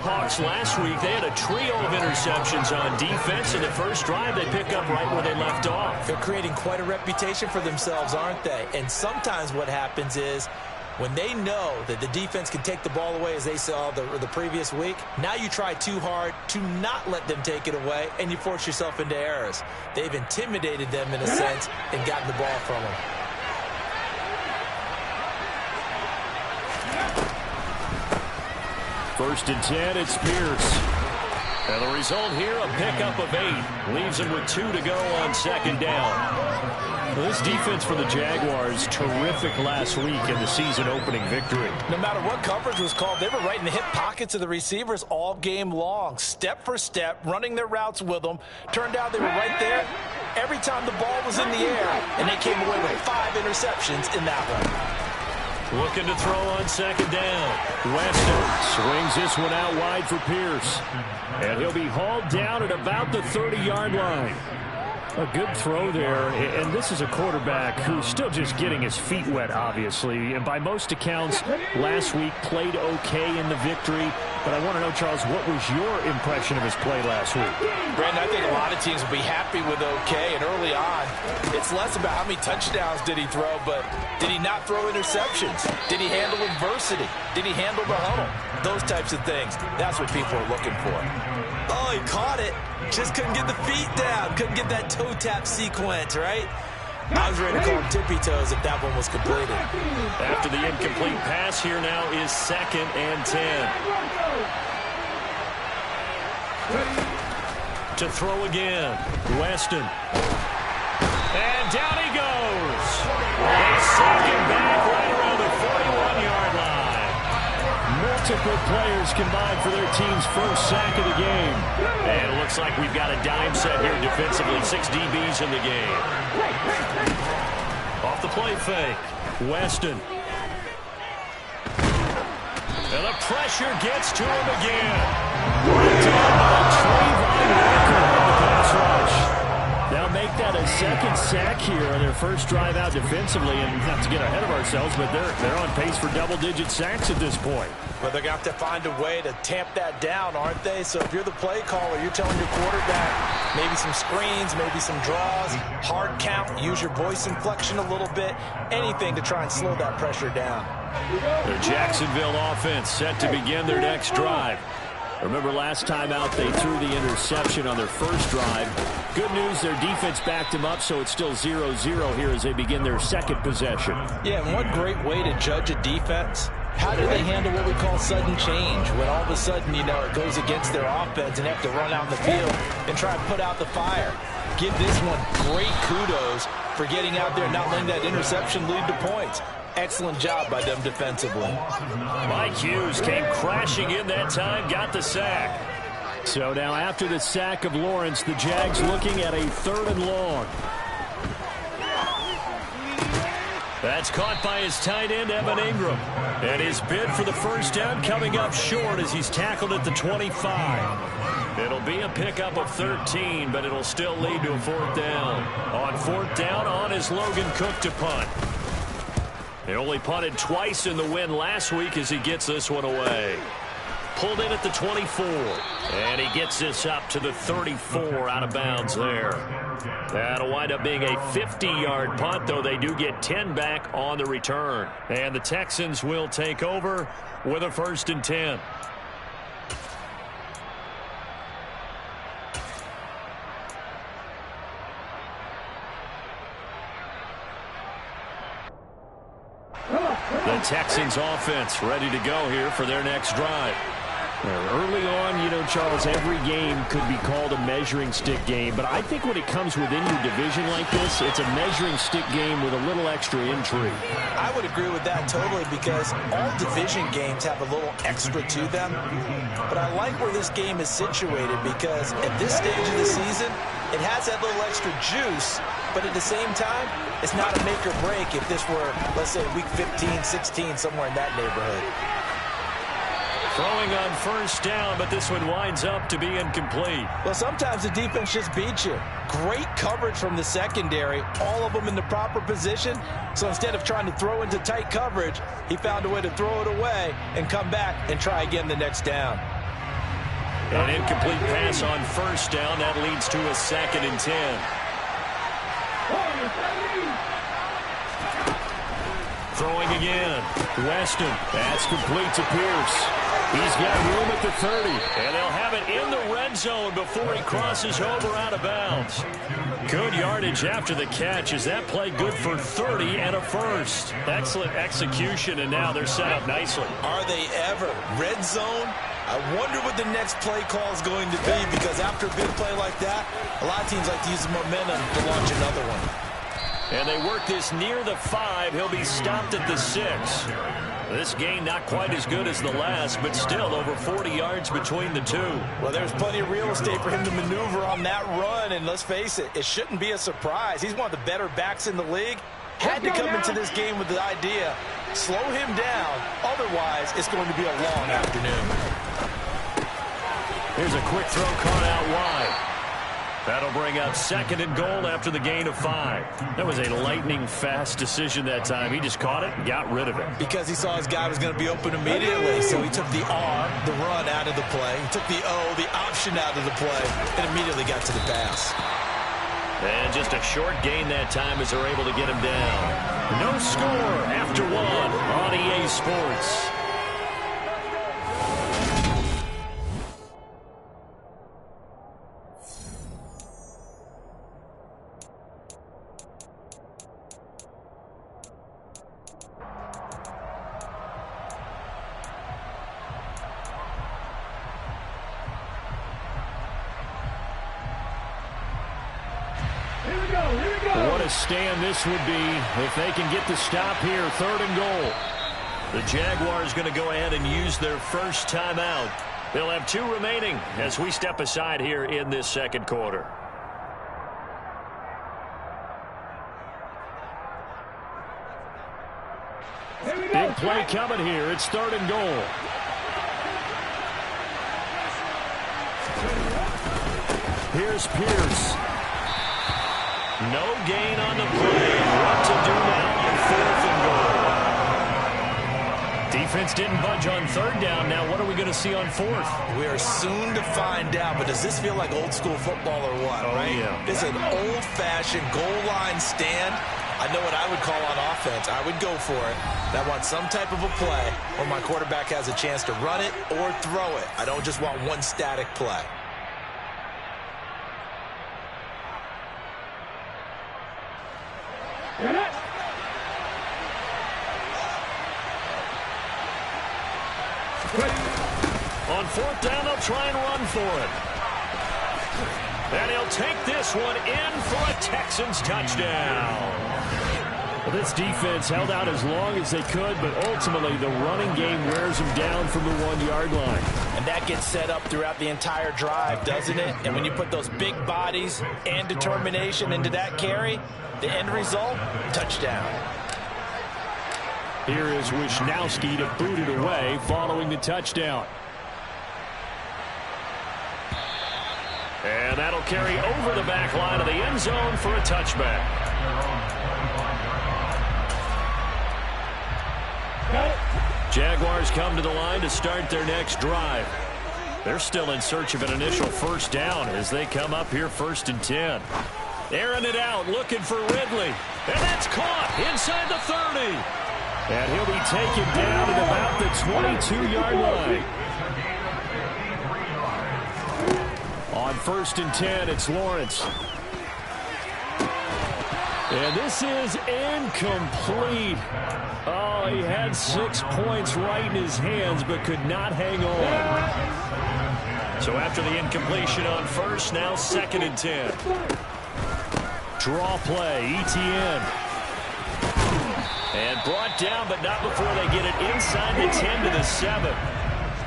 Hawks last week, they had a trio of interceptions on defense. In the first drive, they pick up right where they left off. They're creating quite a reputation for themselves, aren't they? And sometimes what happens is when they know that the defense can take the ball away, as they saw the previous week, now you try too hard to not let them take it away, and you force yourself into errors. They've intimidated them in a sense and gotten the ball from them. First and 10, it's Pierce. And the result here, a pickup of 8. Leaves him with 2 to go on second down. Well, this defense for the Jaguars, terrific last week in the season-opening victory. No matter what coverage was called, they were right in the hip pockets of the receivers all game long. Step for step, running their routes with them. Turned out they were right there every time the ball was in the air, and they came away with 5 interceptions in that one. Looking to throw on second down. Weston swings this one out wide for Pierce. And he'll be hauled down at about the 30-yard line. A good throw there, and this is a quarterback who's still just getting his feet wet, obviously. And by most accounts, last week played okay in the victory. But I want to know, Charles, what was your impression of his play last week? Brandon, I think a lot of teams will be happy with okay, and early on, it's less about how many touchdowns did he throw, but did he not throw interceptions? Did he handle adversity? Did he handle the huddle? Those types of things. That's what people are looking for. Oh, he caught it. Just couldn't get the feet down. Couldn't get that toe tap sequence, right? I was ready to call him tippy toes if that one was completed. After the incomplete pass, here now is second and 10. To throw again, Weston. And down he goes. They sack him back right around the 41-yard line. Multiple players combined for their team's first sack of the game. And it looks like we've got a dime set here defensively. 6 DBs in the game. Off the play fake. Weston. And the pressure gets to him again. Right down by Trayvon Walker on the pass rush. They'll make that a second sack here on their first drive out defensively. And not to get ahead of ourselves, but they're on pace for double-digit sacks at this point. But they're going to have to find a way to tamp that down, aren't they? So if you're the play caller, you're telling your quarterback maybe some screens, maybe some draws, hard count, use your voice inflection a little bit, anything to try and slow that pressure down. The Jacksonville offense set to begin their next drive. Remember last time out they threw the interception on their first drive. Good news, their defense backed them up, so it's still 0-0 here as they begin their second possession. Yeah, and what great way to judge a defense. How do they handle what we call sudden change? When all of a sudden, you know, it goes against their offense and they have to run out in the field and try and put out the fire. Give this one great kudos for getting out there and not letting that interception lead to points. Excellent job by them defensively. Mike Hughes came crashing in that time, got the sack. So now after the sack of Lawrence, the Jags looking at a 3rd and long. That's caught by his tight end, Evan Ingram. And his bid for the first down coming up short as he's tackled at the 25. It'll be a pickup of 13, but it'll still lead to a 4th down. On 4th down, on is Logan Cook to punt. They only punted twice in the win last week as he gets this one away. Pulled in at the 24. And he gets this up to the 34 out of bounds there. That'll wind up being a 50-yard punt, though they do get 10 back on the return. And the Texans will take over with a 1st and 10. The Texans offense ready to go here for their next drive. Early on, you know, Charles, every game could be called a measuring stick game, but I think when it comes within your division like this, it's a measuring stick game with a little extra intrigue. I would agree with that totally because all division games have a little extra to them, but I like where this game is situated because at this stage of the season, it has that little extra juice, but at the same time, it's not a make or break if this were, let's say, week 15, 16, somewhere in that neighborhood. Throwing on first down, but this one winds up to be incomplete. Well, sometimes the defense just beats you. Great coverage from the secondary, all of them in the proper position. So instead of trying to throw into tight coverage, he found a way to throw it away and come back and try again the next down. An incomplete pass on first down. That leads to a 2nd and 10. Throwing again. Weston. That's complete to Pierce. He's got room at the 30. And they'll have it in the red zone before he crosses over out of bounds. Good yardage after the catch. Is that play good for 30 and a first? Excellent execution, and now they're set up nicely. Are they ever? Red zone? I wonder what the next play call is going to be, because after a big play like that, a lot of teams like to use the momentum to launch another one. And they work this near the 5. He'll be stopped at the 6. This gain not quite as good as the last, but still over 40 yards between the two. Well, there's plenty of real estate for him to maneuver on that run, and let's face it, it shouldn't be a surprise. He's one of the better backs in the league. Had to come into this game with the idea, slow him down, otherwise it's going to be a long afternoon. Here's a quick throw caught out wide. That'll bring up 2nd and goal after the gain of 5. That was a lightning-fast decision that time. He just caught it and got rid of it. Because he saw his guy was going to be open immediately, so he took the R, the run, out of the play. He took the O, the option, out of the play, and immediately got to the pass. And just a short gain that time as they're able to get him down. No score after 1 on EA Sports. What a stand this would be if they can get the stop here. 3rd and goal. The Jaguars going to go ahead and use their first timeout. They'll have 2 remaining as we step aside here in this 2nd quarter. Big play coming here. It's 3rd and goal. Here's Pierce. No gain on the play. What to do now on 4th and goal? Defense didn't budge on 3rd down. Now what are we going to see on 4th? We are soon to find out, but does this feel like old school football or what, right? Yeah. This is an old-fashioned goal line stand. I know what I would call on offense. I would go for it. I want some type of a play where my quarterback has a chance to run it or throw it. I don't just want one static play. On 4th down, they'll try and run for it. And he'll take this one in for a Texans touchdown. Well, this defense held out as long as they could, but ultimately the running game wears them down from the 1-yard line. And that gets set up throughout the entire drive, doesn't it? And when you put those big bodies and determination into that carry, the end result, touchdown. Here is Wisnowski to boot it away following the touchdown. And that'll carry over the back line of the end zone for a touchback. Jaguars come to the line to start their next drive. They're still in search of an initial first down as they come up here 1st and 10. Airing it out, looking for Ridley. And that's caught inside the 30. And he'll be taken down at about the 22-yard line. On 1st and 10, it's Lawrence. And this is incomplete. Oh, he had 6 points right in his hands, but could not hang on. So after the incompletion on 1st, now 2nd and 10. Draw play, ETN. And brought down, but not before they get it inside the 10 to the 7.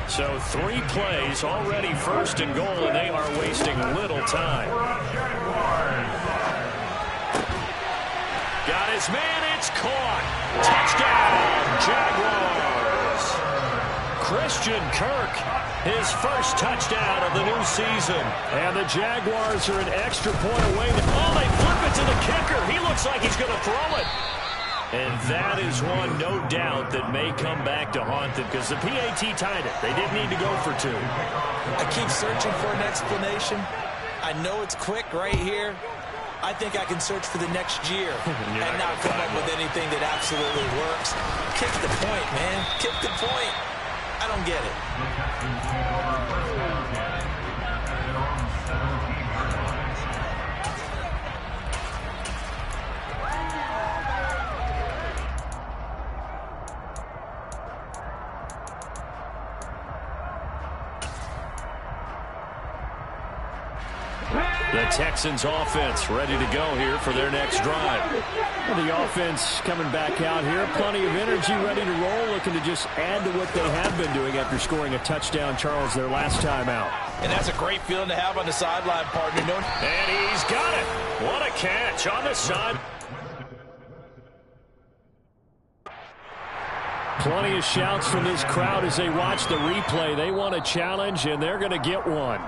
So 3 plays already 1st and goal, and they are wasting little time. Got his man, it's caught. Touchdown, Jaguars. Christian Kirk, his first touchdown of the new season. And the Jaguars are an extra point away. Oh, they flip it to the kicker. He looks like he's going to throw it. And that is one, no doubt, that may come back to haunt them because the PAT tied it. They didn't need to go for two. I keep searching for an explanation. I know it's quick right here. I think I can search for the next year and not come up with anything that absolutely works. Kick the point, man. Kick the point. I don't get it. The Texans offense ready to go here for their next drive. Well, the offense coming back out here. Plenty of energy, ready to roll, looking to just add to what they have been doing after scoring a touchdown, Charles, their last time out. And that's a great feeling to have on the sideline, partner. And he's got it. What a catch on the side. Plenty of shouts from this crowd as they watch the replay. They want a challenge, and they're going to get one.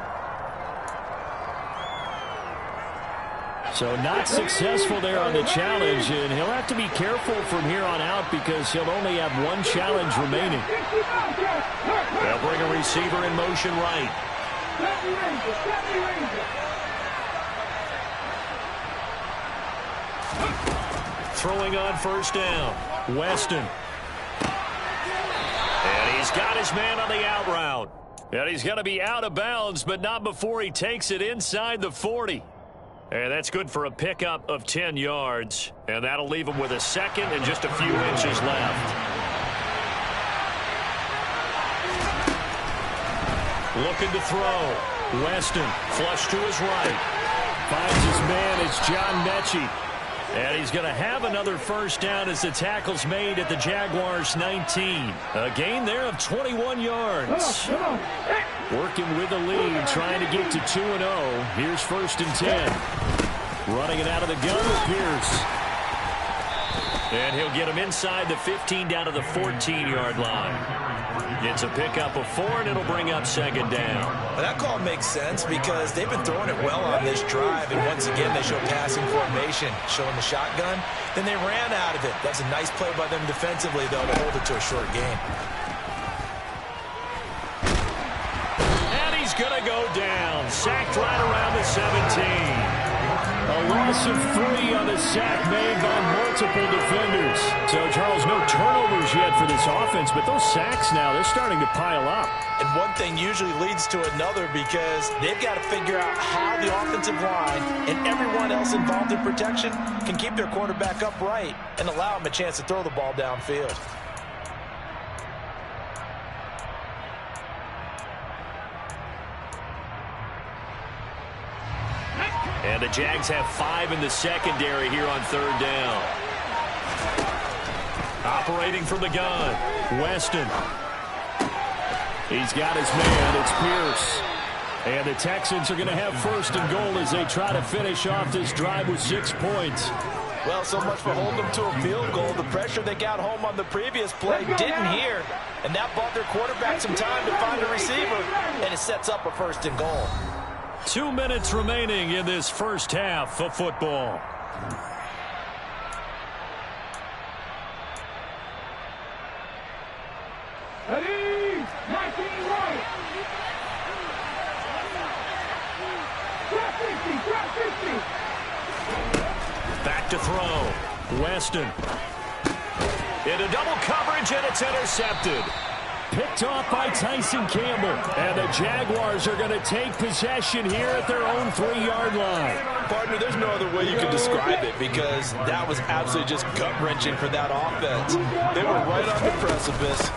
So not successful there on the challenge, and he'll have to be careful from here on out because he'll only have one challenge remaining. They'll bring a receiver in motion right. Throwing on first down, Weston. And he's got his man on the out route. And he's going to be out of bounds, but not before he takes it inside the 40. And that's good for a pickup of 10 yards. And that'll leave him with a second and just a few inches left. Looking to throw. Weston, flush to his right. Finds his man, it's John Mechie. And he's going to have another first down as the tackle's made at the Jaguars' 19. A gain there of 21 yards. Working with the lead, trying to get to 2-0. Here's 1st and 10. Running it out of the gun with Pierce. And he'll get him inside the 15 down to the 14-yard line. It's a pickup of 4, and it'll bring up 2nd down. Well, that call makes sense because they've been throwing it well on this drive, and once again they show passing formation, showing the shotgun. Then they ran out of it. That's a nice play by them defensively, though, to hold it to a short gain. And he's going to go down. Sacked right around the 17. A loss of 3 on the sack made by multiple defenders. So, Charles, no turnovers yet for this offense, but those sacks now, they're starting to pile up. And one thing usually leads to another because they've got to figure out how the offensive line and everyone else involved in protection can keep their quarterback upright and allow him a chance to throw the ball downfield. And the Jags have 5 in the secondary here on 3rd down. Operating from the gun, Weston. He's got his man, it's Pierce. And the Texans are going to have 1st and goal as they try to finish off this drive with 6 points. Well, so much for holding them to a field goal. The pressure they got home on the previous play didn't hear, and that bought their quarterback some time to find a receiver, and it sets up a 1st and goal. 2 minutes remaining in this first half of football. Ready, 19 right. Drop 50. Back to throw. Weston. Into double coverage, and it's intercepted. Picked off by Tyson Campbell. And the Jaguars are going to take possession here at their own 3-yard line. Partner, there's no other way you can describe it because that was absolutely just gut-wrenching for that offense. They were right on the precipice.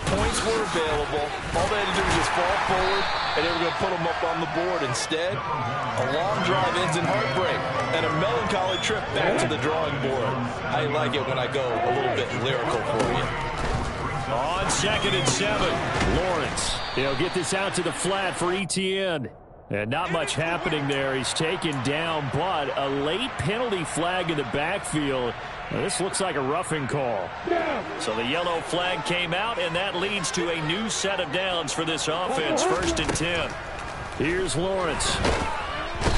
Points were available. All they had to do was just fall forward, and they were going to put them up on the board. Instead, a long drive ends in heartbreak and a melancholy trip back to the drawing board. I like it when I go a little bit lyrical for you. On 2nd and 7, Lawrence. He'll get this out to the flat for Etienne. And not much happening there. He's taken down, but a late penalty flag in the backfield. Now, this looks like a roughing call. So the yellow flag came out, and that leads to a new set of downs for this offense. 1st and 10. Here's Lawrence.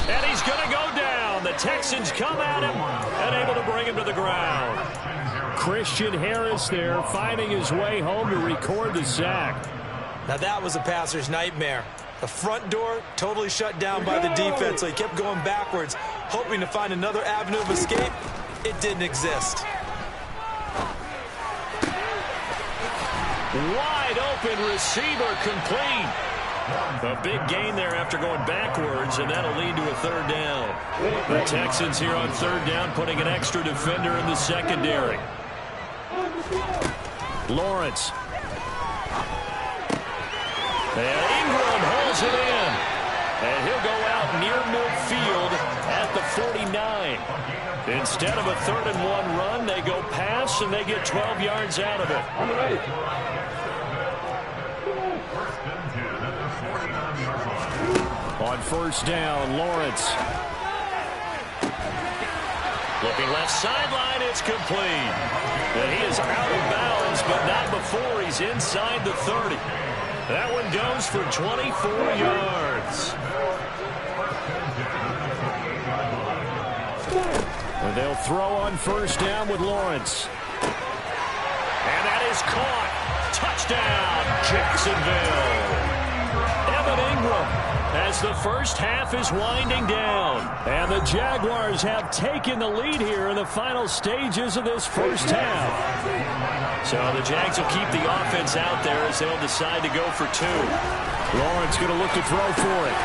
And he's going to go down. The Texans come at him and able to bring him to the ground. Christian Harris there, finding his way home to record the sack. Now that was a passer's nightmare. The front door totally shut down by the defense, so he kept going backwards, hoping to find another avenue of escape. It didn't exist. Wide open receiver, complete. A big gain there after going backwards, and that'll lead to a third down. The Texans here on third down, putting an extra defender in the secondary. Lawrence. And Ingram holds it in. And he'll go out near midfield at the 49. Instead of a 3rd-and-1 run, they go pass, and they get 12 yards out of it. On first down, Lawrence. Looking left sideline, it's complete. And he is out of bounds, but not before he's inside the 30. That one goes for 24 yards. And they'll throw on first down with Lawrence. And that is caught. Touchdown, Jacksonville. Evan Ingram, as the first half is winding down. And the Jaguars have taken the lead here in the final stages of this first half. So the Jags will keep the offense out there as they'll decide to go for 2. Lawrence going to look to throw for it.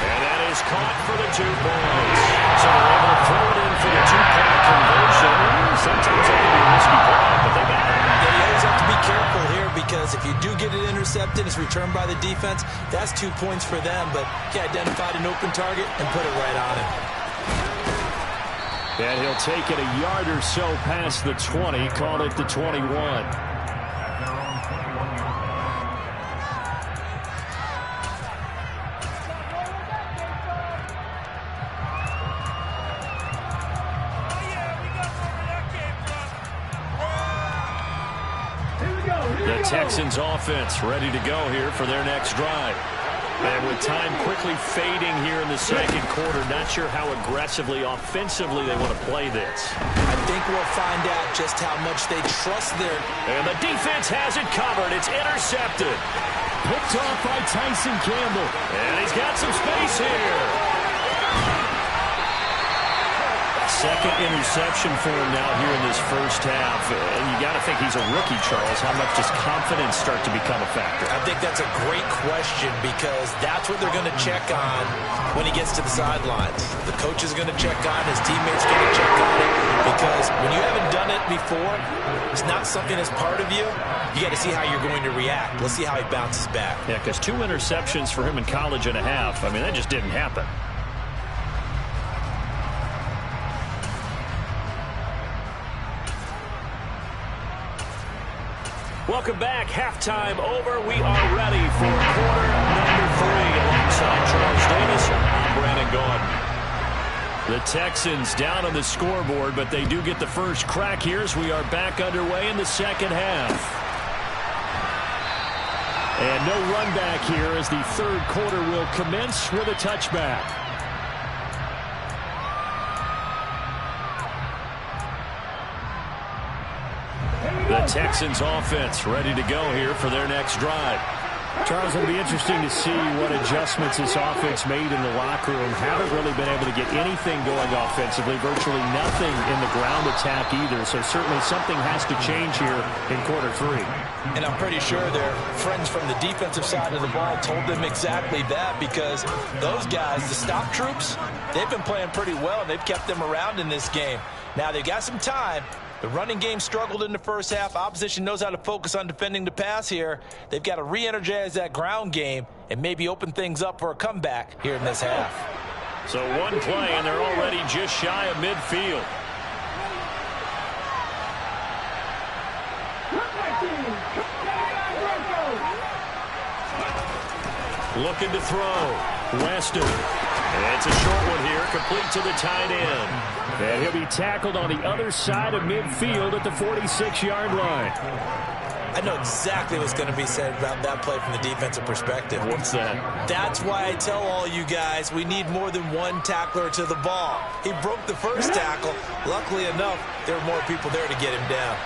And that is caught for the 2 points. So they're able to throw it in for the 2-point conversion. Sometimes that can be a risky play, but they got it. Yeah, you always have to be careful here because if you do get it intercepted, it's returned by the defense. That's 2 points for them, but he identified an open target and put it right on him. And he'll take it a yard or so past the 20, call it the 21. The Texans offense ready to go here for their next drive. And with time quickly fading here in the second quarter, not sure how aggressively, offensively they want to play this. I think we'll find out just how much they trust their... And the defense has it covered. It's intercepted. Picked off by Tyson Campbell. And he's got some space here. Second interception for him now here in this first half. And you got to think he's a rookie, Charles. How much does confidence start to become a factor? I think that's a great question because that's what they're going to check on when he gets to the sidelines. The coach is going to check on, his teammates going to check on it because when you haven't done it before, it's not something that's part of you. You got to see how you're going to react. Let's see how he bounces back. Yeah, because 2 interceptions for him in college and a half. I mean, that just didn't happen. Welcome back. Halftime over. We are ready for quarter number 3. Alongside Charles Davis, I'm Brandon Gaudin. The Texans down on the scoreboard, but they do get the first crack here as we are back underway in the second half. And no run back here as the third quarter will commence with a touchback. The Texans offense ready to go here for their next drive. Charles, it'll be interesting to see what adjustments this offense made in the locker room. Haven't really been able to get anything going offensively, virtually nothing in the ground attack either. So certainly something has to change here in quarter 3. And I'm pretty sure their friends from the defensive side of the ball told them exactly that because those guys, the stop troops, they've been playing pretty well and they've kept them around in this game. Now they've got some time. The running game struggled in the first half. Opposition knows how to focus on defending the pass here. They've got to re-energize that ground game and maybe open things up for a comeback here in this half. So one play, and they're already just shy of midfield. Looking to throw. Weston. And it's a short one here, complete to the tight end. And he'll be tackled on the other side of midfield at the 46-yard line. I know exactly what's going to be said about that play from the defensive perspective. What's that? That's why I tell all you guys we need more than one tackler to the ball. He broke the first tackle. Luckily enough, there were more people there to get him down.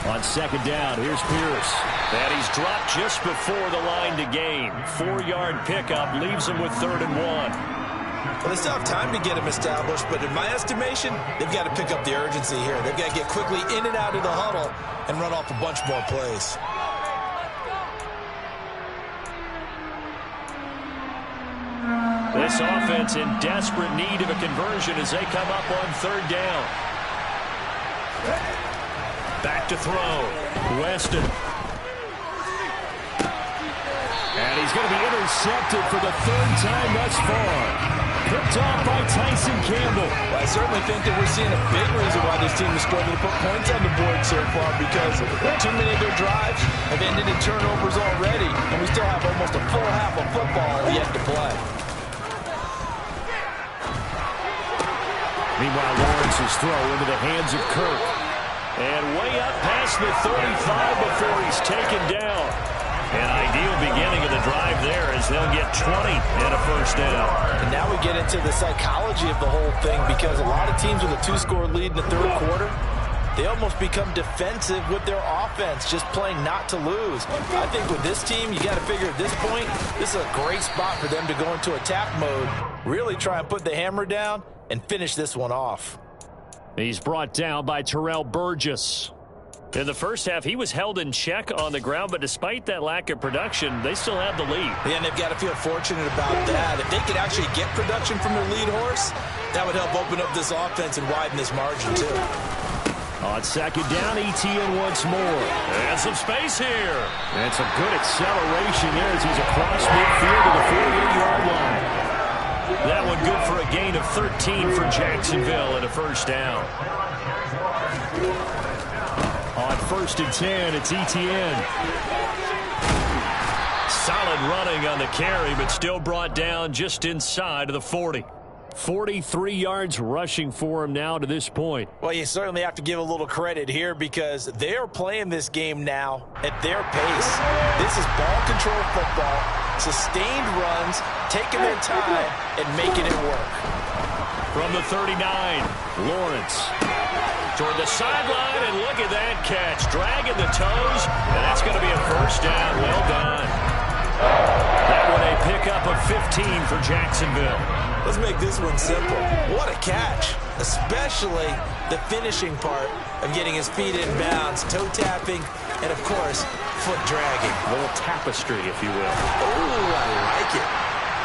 On second down, here's Pierce. And he's dropped just before the line to gain. 4-yard pickup leaves him with 3rd and 1. Well, they still have time to get him established, but in my estimation, they've got to pick up the urgency here. They've got to get quickly in and out of the huddle and run off a bunch more plays. This offense in desperate need of a conversion as they come up on 3rd down. Back to throw. Weston. And he's going to be intercepted for the 3rd time thus far. Picked off by Tyson Campbell. Well, I certainly think that we're seeing a big reason why this team is struggling to put points on the board so far, because too many of their drives have ended in turnovers already, and we still have almost a full half of football yet to play. Meanwhile, Lawrence's throw into the hands of Kirk. And way up past the 35 before he's taken down. An ideal beginning of the drive there as they'll get 20 and a 1st down. And now we get into the psychology of the whole thing, because a lot of teams with a 2-score lead in the 3rd quarter, they almost become defensive with their offense, just playing not to lose. I think with this team, you got to figure at this point, this is a great spot for them to go into attack mode, really try and put the hammer down and finish this one off. He's brought down by Terrell Burgess. In the first half, he was held in check on the ground, but despite that lack of production, they still have the lead. Yeah, and they've got to feel fortunate about that. If they could actually get production from their lead horse, that would help open up this offense and widen this margin, too. On second down, Etienne once more. And some space here. And some good acceleration there as he's across midfield to the 48-yard line. That one good for a gain of 13 for Jacksonville and a 1st down. On 1st and 10, it's Etienne. Solid running on the carry, but still brought down just inside of the 40. 43 yards rushing for him now to this point. Well, you certainly have to give a little credit here, because they're playing this game now at their pace. This is ball control football, sustained runs, taking their time and making it work. From the 39, Lawrence toward the sideline, and look at that catch. Dragging the toes, and that's going to be a 1st down. Well done. That one a pickup of 15 for Jacksonville. Let's make this one simple. What a catch, especially the finishing part of getting his feet in bounds, toe tapping, and of course, foot dragging. A little tapestry, if you will. Oh, I like it.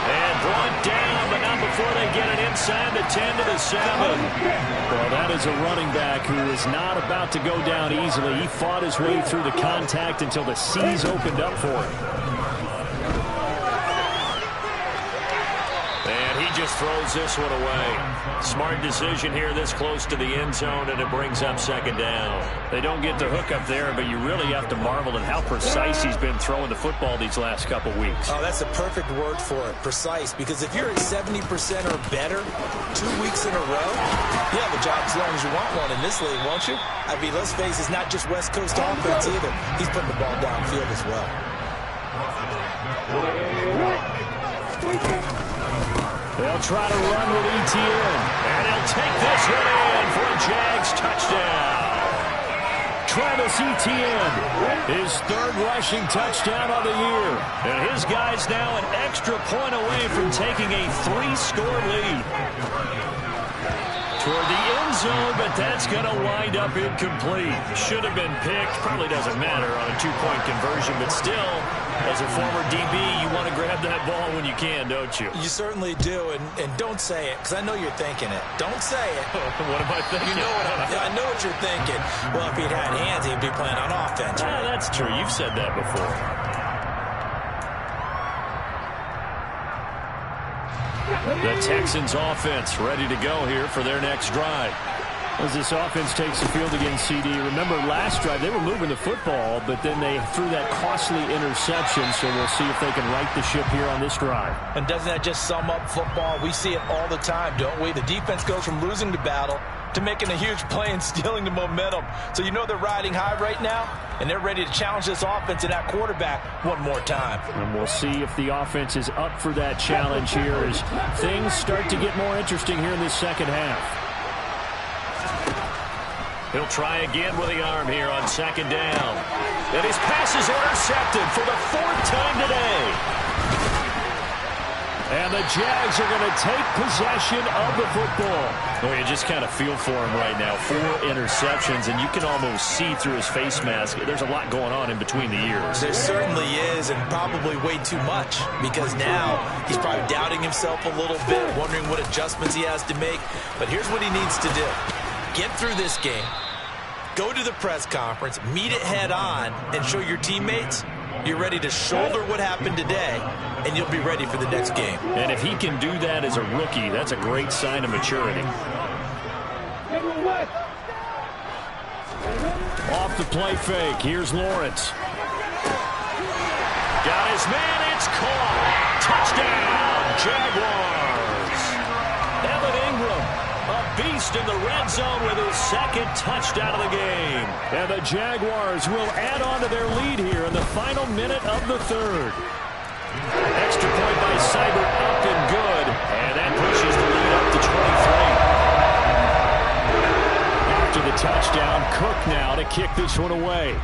And brought down, but not before they get it inside the 10 to the 7. Well, that is a running back who is not about to go down easily. He fought his way through the contact until the C's opened up for him. And he just throws this one away. Smart decision here this close to the end zone, and it brings up 2nd down. They don't get the hook up there, but you really have to marvel at how precise he's been throwing the football these last couple weeks. Oh, that's the perfect word for it, precise, because if you're at 70% or better 2 weeks in a row, you have a job as long as you want one in this league, won't you? I mean, let's face it, it's not just West Coast offense either. He's putting the ball downfield as well. They'll try to run with Etienne, and he'll take this one in for a Jags touchdown. Travis Etienne, his 3rd rushing touchdown of the year. And his guys now an extra point away from taking a 3-score lead. Toward the end zone, but that's going to wind up incomplete. Should have been picked. Probably doesn't matter on a 2-point conversion, but still, as a former DB, you want to grab that ball when you can, don't you? You certainly do, and don't say it, because I know you're thinking it. Don't say it. What am I thinking? You know I know what you're thinking. Well, if he'd had hands, he'd be playing on offense. Yeah, that's true. You've said that before. The Texans offense ready to go here for their next drive. As this offense takes the field against CD, remember last drive they were moving the football, but then they threw that costly interception, so we'll see if they can right the ship here on this drive. And doesn't that just sum up football? We see it all the time, don't we? The defense goes from losing the battle to making a huge play and stealing the momentum. So you know they're riding high right now, and they're ready to challenge this offense and that quarterback one more time. And we'll see if the offense is up for that challenge here as things start to get more interesting here in this second half. He'll try again with the arm here on second down. And his pass is intercepted for the 4th time today. And the Jags are going to take possession of the football. Well, you just kind of feel for him right now. 4 interceptions, and you can almost see through his face mask. There's a lot going on in between the ears. There certainly is, and probably way too much, because now he's probably doubting himself a little bit, wondering what adjustments he has to make. But here's what he needs to do. Get through this game, go to the press conference, meet it head on, and show your teammates you're ready to shoulder what happened today, and you'll be ready for the next game. And if he can do that as a rookie, that's a great sign of maturity. Off the play fake, here's Lawrence. Got his man, it's caught. Touchdown, Jaguars. Evan Ingram, a beast in the red zone with his 2nd touchdown of the game. And the Jaguars will add on to their lead here in the final minute of the 3rd. Extra point by Seibert, up and good. And that pushes the lead up to 23. After the touchdown, Cook now to kick this one away.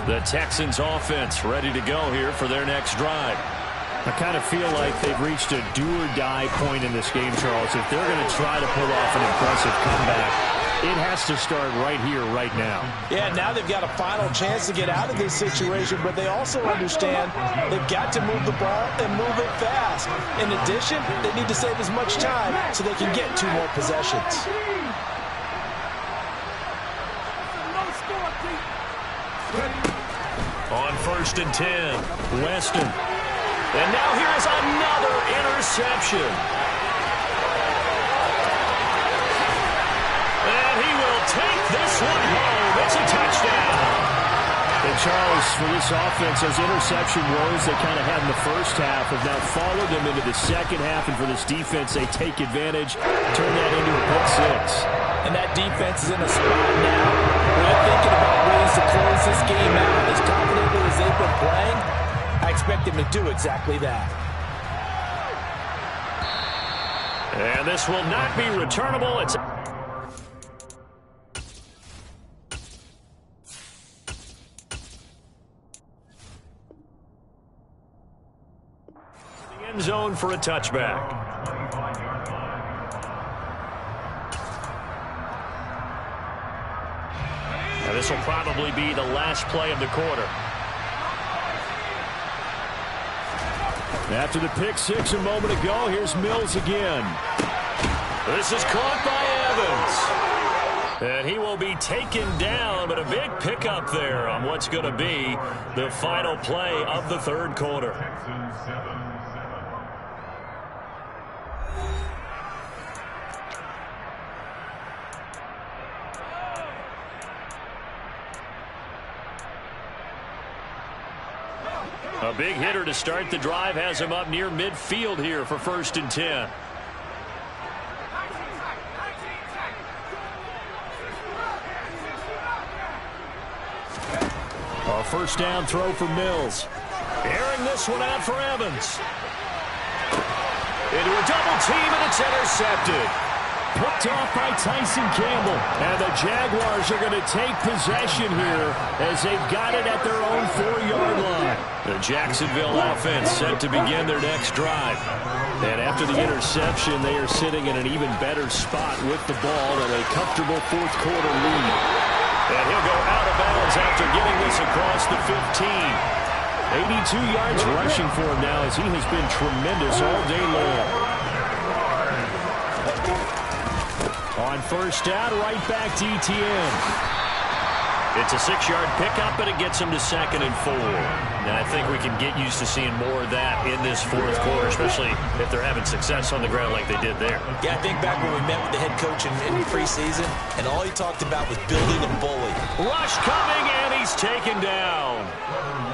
The Texans offense ready to go here for their next drive. I kind of feel like they've reached a do-or-die point in this game, Charles. If they're going to try to pull off an impressive comeback, it has to start right here, right now. Yeah, now they've got a final chance to get out of this situation, but they also understand they've got to move the ball and move it fast. In addition, they need to save as much time so they can get 2 more possessions. On 1st and 10, Weston. And now here is another interception. And he will take this one home. It's a touchdown. And Charles, for this offense, those interception woes they kind of had in the first half have now followed them into the second half. And for this defense, they take advantage, turn that into a pick 6. And that defense is in a spot now where they're thinking about ways to close this game out. As confidently as they've been playing, I expect them to do exactly that. And this will not be returnable. It's the end zone for a touchback. Now this will probably be the last play of the quarter. After the pick 6 a moment ago, here's Mills again. This is caught by Evans. And he will be taken down, but a big pickup there on what's going to be the final play of the 3rd quarter. A big hitter to start the drive has him up near midfield here for 1st and 10. A 1st down throw for Mills. Airing this one out for Evans. Into a double team, and it's intercepted. Picked off by Tyson Campbell. And the Jaguars are going to take possession here as they've got it at their own 4-yard line. The Jacksonville offense set to begin their next drive. And after the interception, they are sitting in an even better spot with the ball and a comfortable 4th quarter lead. And he'll go out of bounds after getting this across the 15. 82 yards rushing for him now as he has been tremendous all day long. On 1st down, right back to ETN. It's a 6-yard pickup, and it gets him to 2nd and 4. And I think we can get used to seeing more of that in this fourth quarter, especially if they're having success on the ground like they did there. Yeah, I think back when we met with the head coach in preseason, and all he talked about was building a bully. Rush coming, and he's taken down.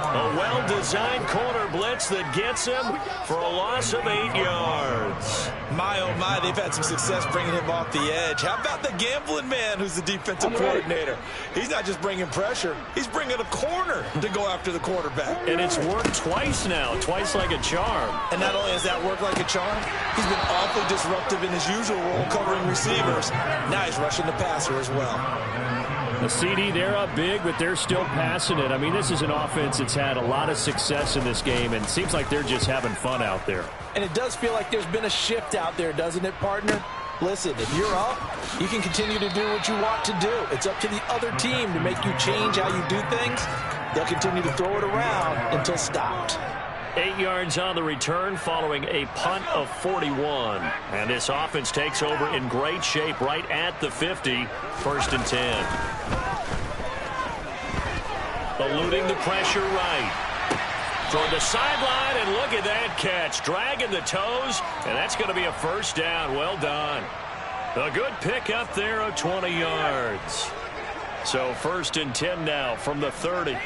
A well-designed corner blitz that gets him for a loss of 8 yards. My, oh my, they've had some success bringing him off the edge. How about the gambling man who's the defensive coordinator? He's not just bringing pressure, he's bringing a corner to go after the quarterback. And it's worked twice now, twice like a charm. And not only has that worked like a charm, he's been awfully disruptive in his usual role covering receivers. Now he's rushing the passer as well. The CD, they're up big, but they're still passing it. I mean, this is an offense that's had a lot of success in this game, and it seems like they're just having fun out there. And it does feel like there's been a shift out there, doesn't it, partner? Listen, if you're up, you can continue to do what you want to do. It's up to the other team to make you change how you do things. They'll continue to throw it around until stopped. 8 yards on the return following a punt of 41. And this offense takes over in great shape right at the 50. 1st and 10. Eluding the pressure right. Toward the sideline, and look at that catch. Dragging the toes, and that's going to be a 1st down. Well done. A good pick up there of 20 yards. So 1st and 10 now from the 30.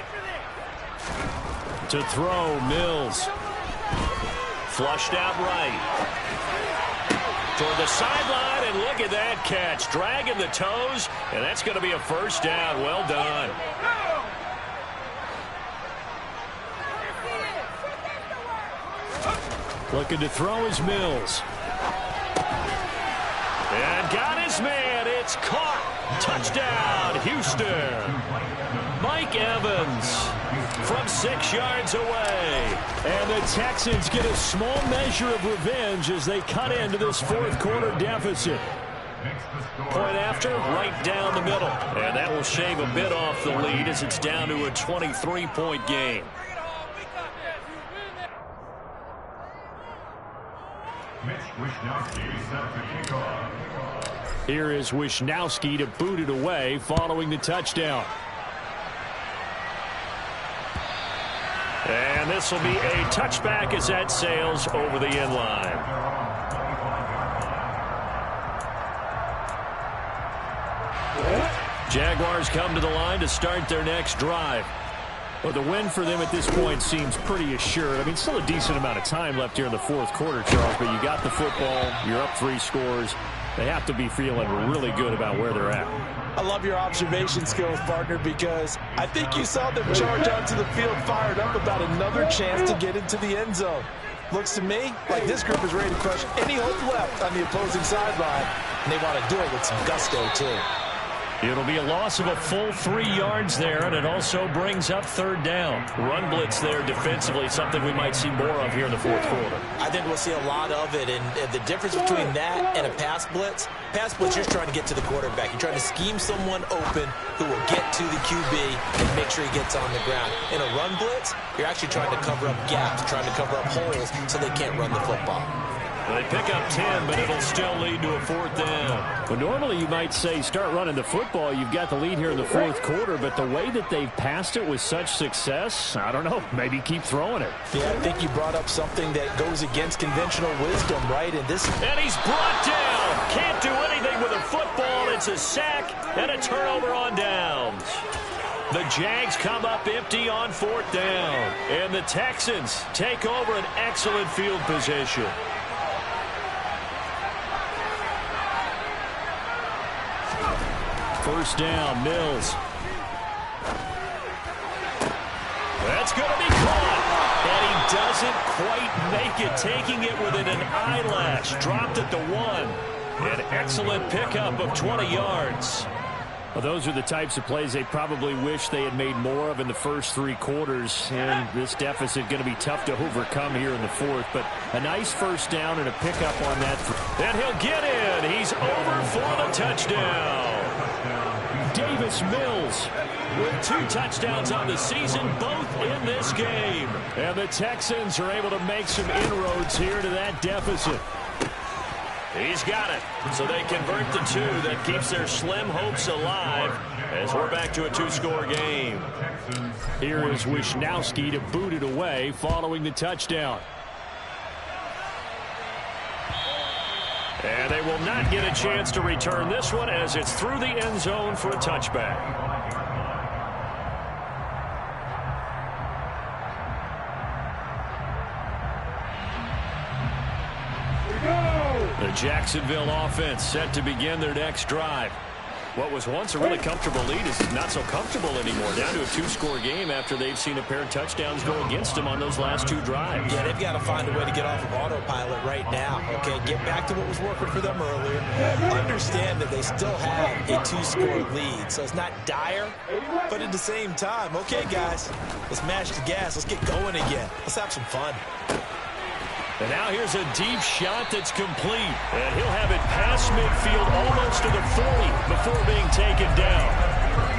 To throw, Mills. Flushed out right. Toward the sideline, and look at that catch. Dragging the toes, and that's going to be a 1st down. Well done. Looking to throw is Mills. And got his man. It's caught. Touchdown, Houston. Mike Evans from 6 yards away. And the Texans get a small measure of revenge as they cut into this fourth quarter deficit. Point after, right down the middle. And that will shave a bit off the lead as it's down to a 23-point game. Here is Wishnowsky to boot it away following the touchdown. And this will be a touchback as that sails over the end line. Jaguars come to the line to start their next drive. Well, the win for them at this point seems pretty assured. I mean, still a decent amount of time left here in the fourth quarter, Charles, but you got the football, you're up 3 scores. They have to be feeling really good about where they're at. I love your observation skills, partner, because I think you saw them charge onto the field fired up about another chance to get into the end zone. Looks to me like this group is ready to crush any hope left on the opposing sideline, and they want to do it with some gusto, too. It'll be a loss of a full 3 yards there, and it also brings up 3rd down. Run blitz there defensively, something we might see more of here in the fourth quarter. I think we'll see a lot of it, and the difference between that and a pass blitz, you're just trying to get to the quarterback. You're trying to scheme someone open who will get to the QB and make sure he gets on the ground. In a run blitz, you're actually trying to cover up gaps, trying to cover up holes so they can't run the football. They pick up 10, but it'll still lead to a 4th down. Well, normally you might say start running the football. You've got the lead here in the fourth quarter, but the way that they've passed it with such success, I don't know, maybe keep throwing it. Yeah, I think you brought up something that goes against conventional wisdom, right? And he's brought down. Can't do anything with a football. It's a sack and a turnover on downs. The Jags come up empty on 4th down, and the Texans take over an excellent field position. First down, Mills. That's going to be caught. And he doesn't quite make it, taking it within an eyelash. Dropped at the 1. An excellent pickup of 20 yards. Well, those are the types of plays they probably wish they had made more of in the first 3 quarters. And this deficit going to be tough to overcome here in the fourth. But a nice first down and a pickup on that. And he'll get in. He's over for the touchdown. Davis Mills with 2 touchdowns on the season, both in this game. And the Texans are able to make some inroads here to that deficit. He's got it. So they convert the 2. That keeps their slim hopes alive. as we're back to a two-score game. Here is Wisnowski to boot it away following the touchdown. And they will not get a chance to return this one as it's through the end zone for a touchback. The Jacksonville offense set to begin their next drive. What was once a really comfortable lead is not so comfortable anymore. Down to a two-score game after they've seen a pair of touchdowns go against them on those last two drives. Yeah, they've got to find a way to get off of autopilot right now. Okay, get back to what was working for them earlier. Understand that they still have a two-score lead, so it's not dire, but at the same time, okay, guys, let's mash the gas. Let's get going again. Let's have some fun. And now here's a deep shot that's complete. And he'll have it past midfield almost to the 40 before being taken down.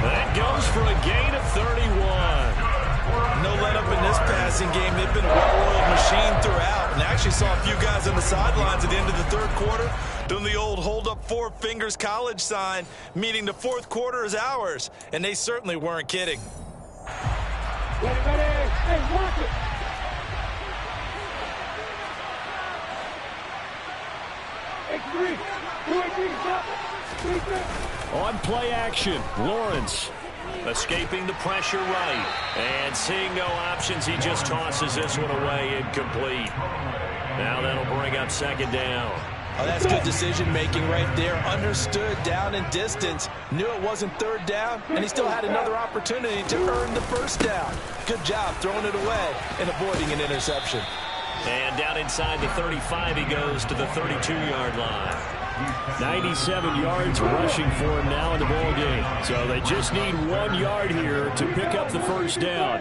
That goes for a gain of 31. No let up in this passing game. They've been a well-oiled machine throughout. And actually saw a few guys on the sidelines at the end of the third quarter doing the old hold up four fingers college sign, meaning the fourth quarter is ours. And they certainly weren't kidding. Ready. Hey, watch it. On play action, Lawrence escaping the pressure right. And seeing no options, he just tosses this one away incomplete. Now that'll bring up second down. Oh, that's good decision-making right there. Understood down and distance. Knew it wasn't third down, and he still had another opportunity to earn the first down. Good job throwing it away and avoiding an interception. And down inside the 35, he goes to the 32-yard line. 97 yards rushing for him now in the ball game. So they just need 1 yard here to pick up the first down.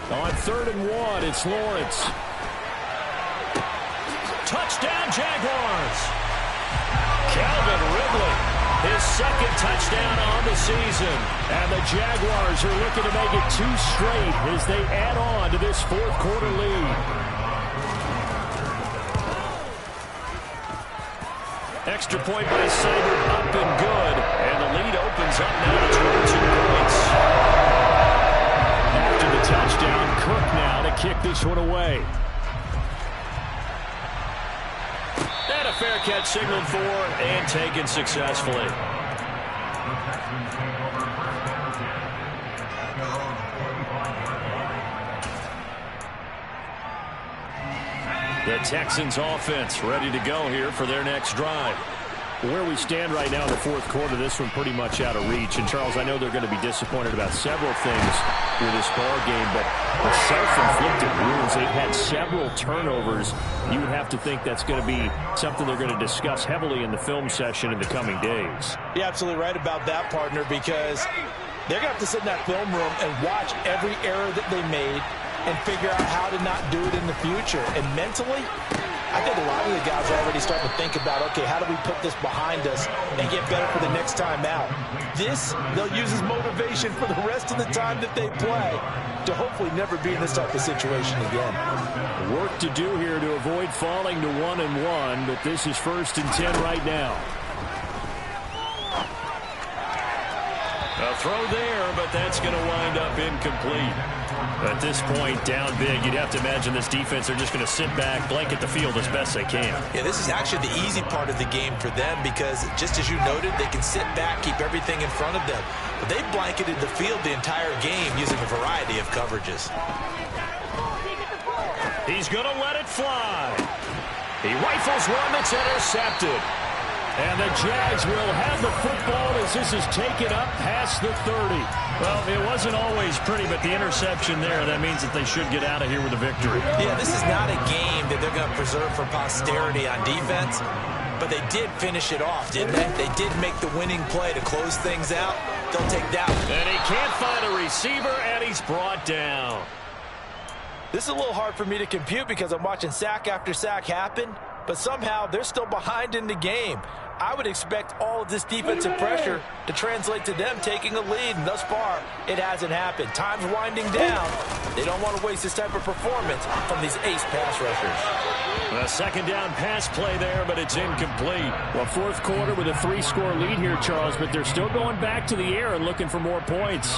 On 3rd and 1, it's Lawrence. Touchdown, Jaguars. Calvin Ridley, his second touchdown on the season. And the Jaguars are looking to make it 2 straight as they add on to this fourth quarter lead. Extra point by Seibert, up and good. And the lead opens up now to 22 points. After the touchdown, Cook now to kick this one away. And a fair catch signaled for and taken successfully. The Texans offense ready to go here for their next drive. Where we stand right now in the fourth quarter, this one pretty much out of reach. And, Charles, I know they're going to be disappointed about several things with this ball game, but the self-inflicted wounds, they've had several turnovers. You would have to think that's going to be something they're going to discuss heavily in the film session in the coming days. You're absolutely right about that, partner, because they're going to have to sit in that film room and watch every error that they made and figure out how to not do it in the future. And mentally, I think a lot of the guys are already starting to think about, okay, how do we put this behind us and get better for the next time out? This, they'll use as motivation for the rest of the time that they play to hopefully never be in this type of situation again. Work to do here to avoid falling to 1-1, but this is 1st and 10 right now. A throw there, but that's going to wind up incomplete. At this point, down big, you'd have to imagine this defense are just going to sit back, blanket the field as best they can. Yeah, this is actually the easy part of the game for them because, just as you noted, they can sit back, keep everything in front of them. But they've blanketed the field the entire game using a variety of coverages. He's going to let it fly. He rifles one that's intercepted. And the Jags will have the football as this is taken up past the 30. Well, it wasn't always pretty, but the interception there, that means that they should get out of here with a victory. Yeah, this is not a game that they're going to preserve for posterity on defense, but they did finish it off, didn't they? They did make the winning play to close things out. They'll take that one. And he can't find a receiver, and he's brought down. This is a little hard for me to compute because I'm watching sack after sack happen, but somehow they're still behind in the game. I would expect all of this defensive pressure to translate to them taking a lead, and thus far, it hasn't happened. Time's winding down. They don't want to waste this type of performance from these ace pass rushers. A second down pass play there, but it's incomplete. Well, fourth quarter with a 3-score lead here, Charles, but they're still going back to the air and looking for more points.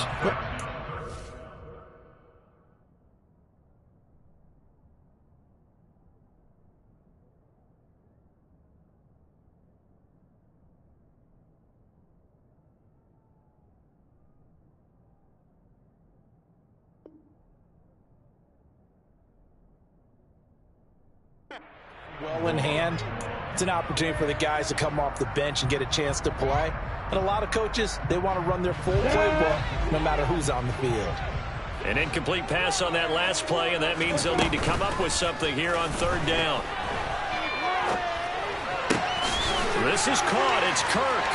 Well in hand, it's an opportunity for the guys to come off the bench and get a chance to play. And a lot of coaches, they want to run their full playbook no matter who's on the field. An incomplete pass on that last play, and that means they'll need to come up with something here on third down. This is caught. It's Kirk.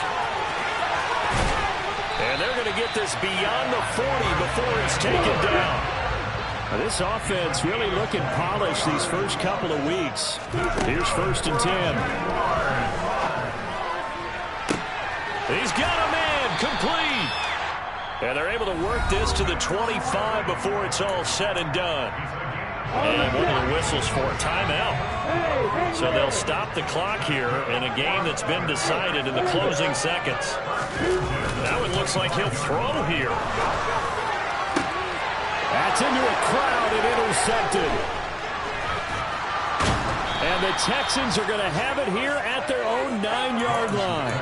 And they're going to get this beyond the 40 before it's taken down. This offense really looking polished these first couple of weeks. Here's 1st and 10. He's got a man complete. And they're able to work this to the 25 before it's all said and done. And one of the whistles for a timeout. So they'll stop the clock here in a game that's been decided in the closing seconds. Now it looks like he'll throw here. That's into a crowd and intercepted. And the Texans are going to have it here at their own 9-yard line.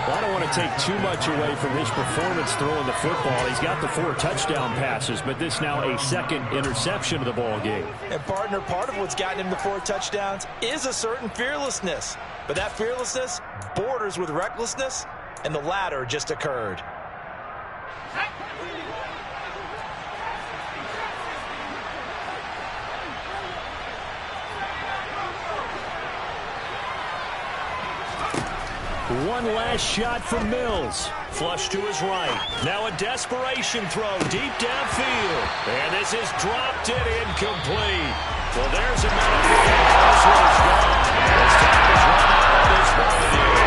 Well, I don't want to take too much away from his performance throwing the football. He's got the 4 touchdown passes, but this now a second interception of the ball game. And, partner, part of what's gotten him the 4 touchdowns is a certain fearlessness. But that fearlessness borders with recklessness, and the latter just occurred. One last shot from Mills. Flush to his right. Now a desperation throw deep downfield. And this is dropped it incomplete. Well, there's another catch. This one's gone. This time is run out of this ball game.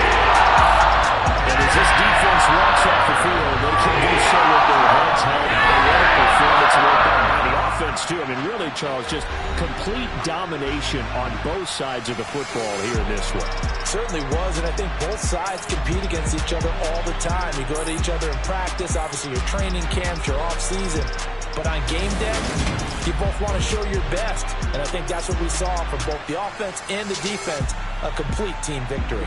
And as this defense walks off the field, they can do so with their heads held high. What a performance worked on by the offense, too. I mean, really, Charles, just complete domination on both sides of the football here in this one. Certainly was, and I think both sides compete against each other all the time. You go to each other in practice, obviously your training camps, your off-season. But on game day, you both want to show your best. And I think that's what we saw from both the offense and the defense, a complete team victory.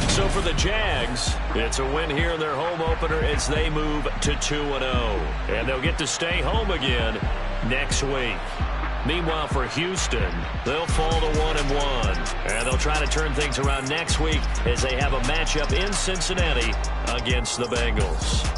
So for the Jags, it's a win here in their home opener as they move to 2-0. And they'll get to stay home again next week. Meanwhile, for Houston, they'll fall to 1-1. And they'll try to turn things around next week as they have a matchup in Cincinnati against the Bengals.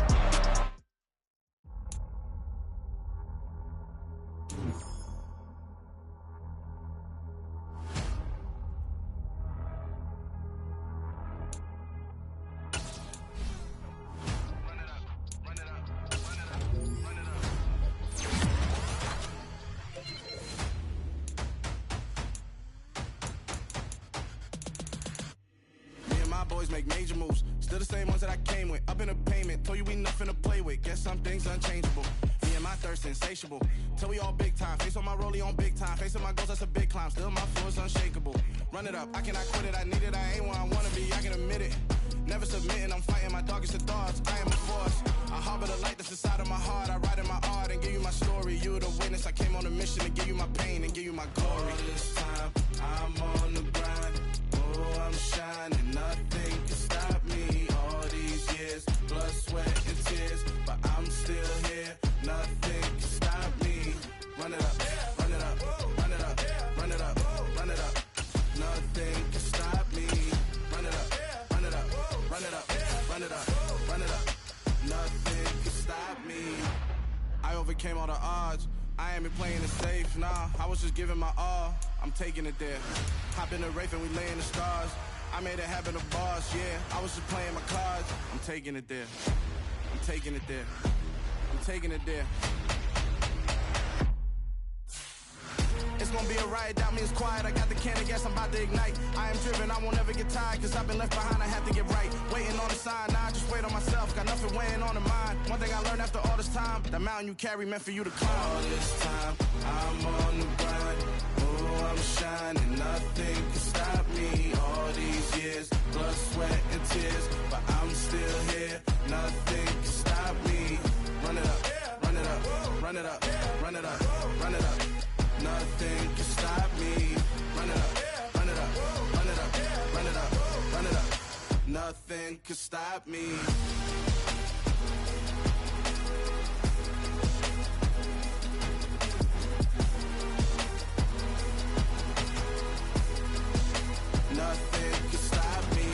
Boys make major moves, still the same ones that I came with. Up in the payment, told you we nothing to play with. Guess some things unchangeable. Me and my thirst insatiable. Till we all big time. Face on my rollie on big time. Facing my goals, that's a big climb. Still my floor is unshakable. Run it up, I cannot quit it. I need it, I ain't where I wanna be. I can admit it. Never submitting, I'm fighting my darkest of thoughts. I am a force. I harbor the light that's inside of my heart. I write in my art and give you my story. You the witness. I came on a mission to give you my pain and give you my glory. All this time, I'm on the grind. Oh, I'm shining. Nothing can stop me. All these years, blood, sweat, and tears. But I'm still here. Nothing can stop me. Run it up, run it up, run it up, run it up, run it up. Nothing can stop me. Run it up, run it up, run it up, run it up, run it up. Nothing can stop me. I overcame all the odds. I ain't been playing it safe, nah. I was just giving my all. I'm taking it there. Hop in the Wraith and we lay in the stars. I made it happen, the boss, yeah. I was just playing my cards. I'm taking it there. I'm taking it there. I'm taking it there. It's gonna be a riot, doubt me, it's quiet. I got the can of gas, I'm about to ignite. I am driven, I won't ever get tired, cause I've been left behind, I have to get right. Waiting on the sign, now I just wait on myself, got nothing weighing on the mind. One thing I learned after all this time, the mountain you carry meant for you to climb. All this time, I'm on the grind. Oh, I'm shining, nothing can stop me. All these years, blood, sweat, and tears, but I'm still here, nothing can stop me. Run it up, run it up, run it up, run it up, run it up. Nothing can stop me. Run it up, run it up, run it up, run it up, run it up. Nothing can stop me. Nothing can stop me.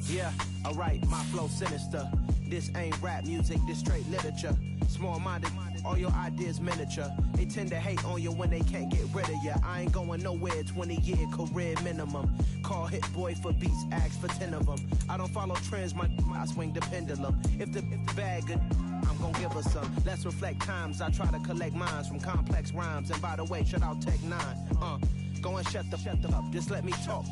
Yeah, alright, my flow sinister. This ain't rap music, this straight literature. Small-minded, all your ideas miniature. They tend to hate on you when they can't get rid of you. I ain't going nowhere, 20-year career minimum. Call Hit Boy for beats, ask for 10 of them. I don't follow trends, I swing the pendulum. If the bag good, I'm gon' give her some. Let's reflect times, I try to collect minds from complex rhymes. And by the way, shout out Tech 9. Go and shut the up, just let me talk.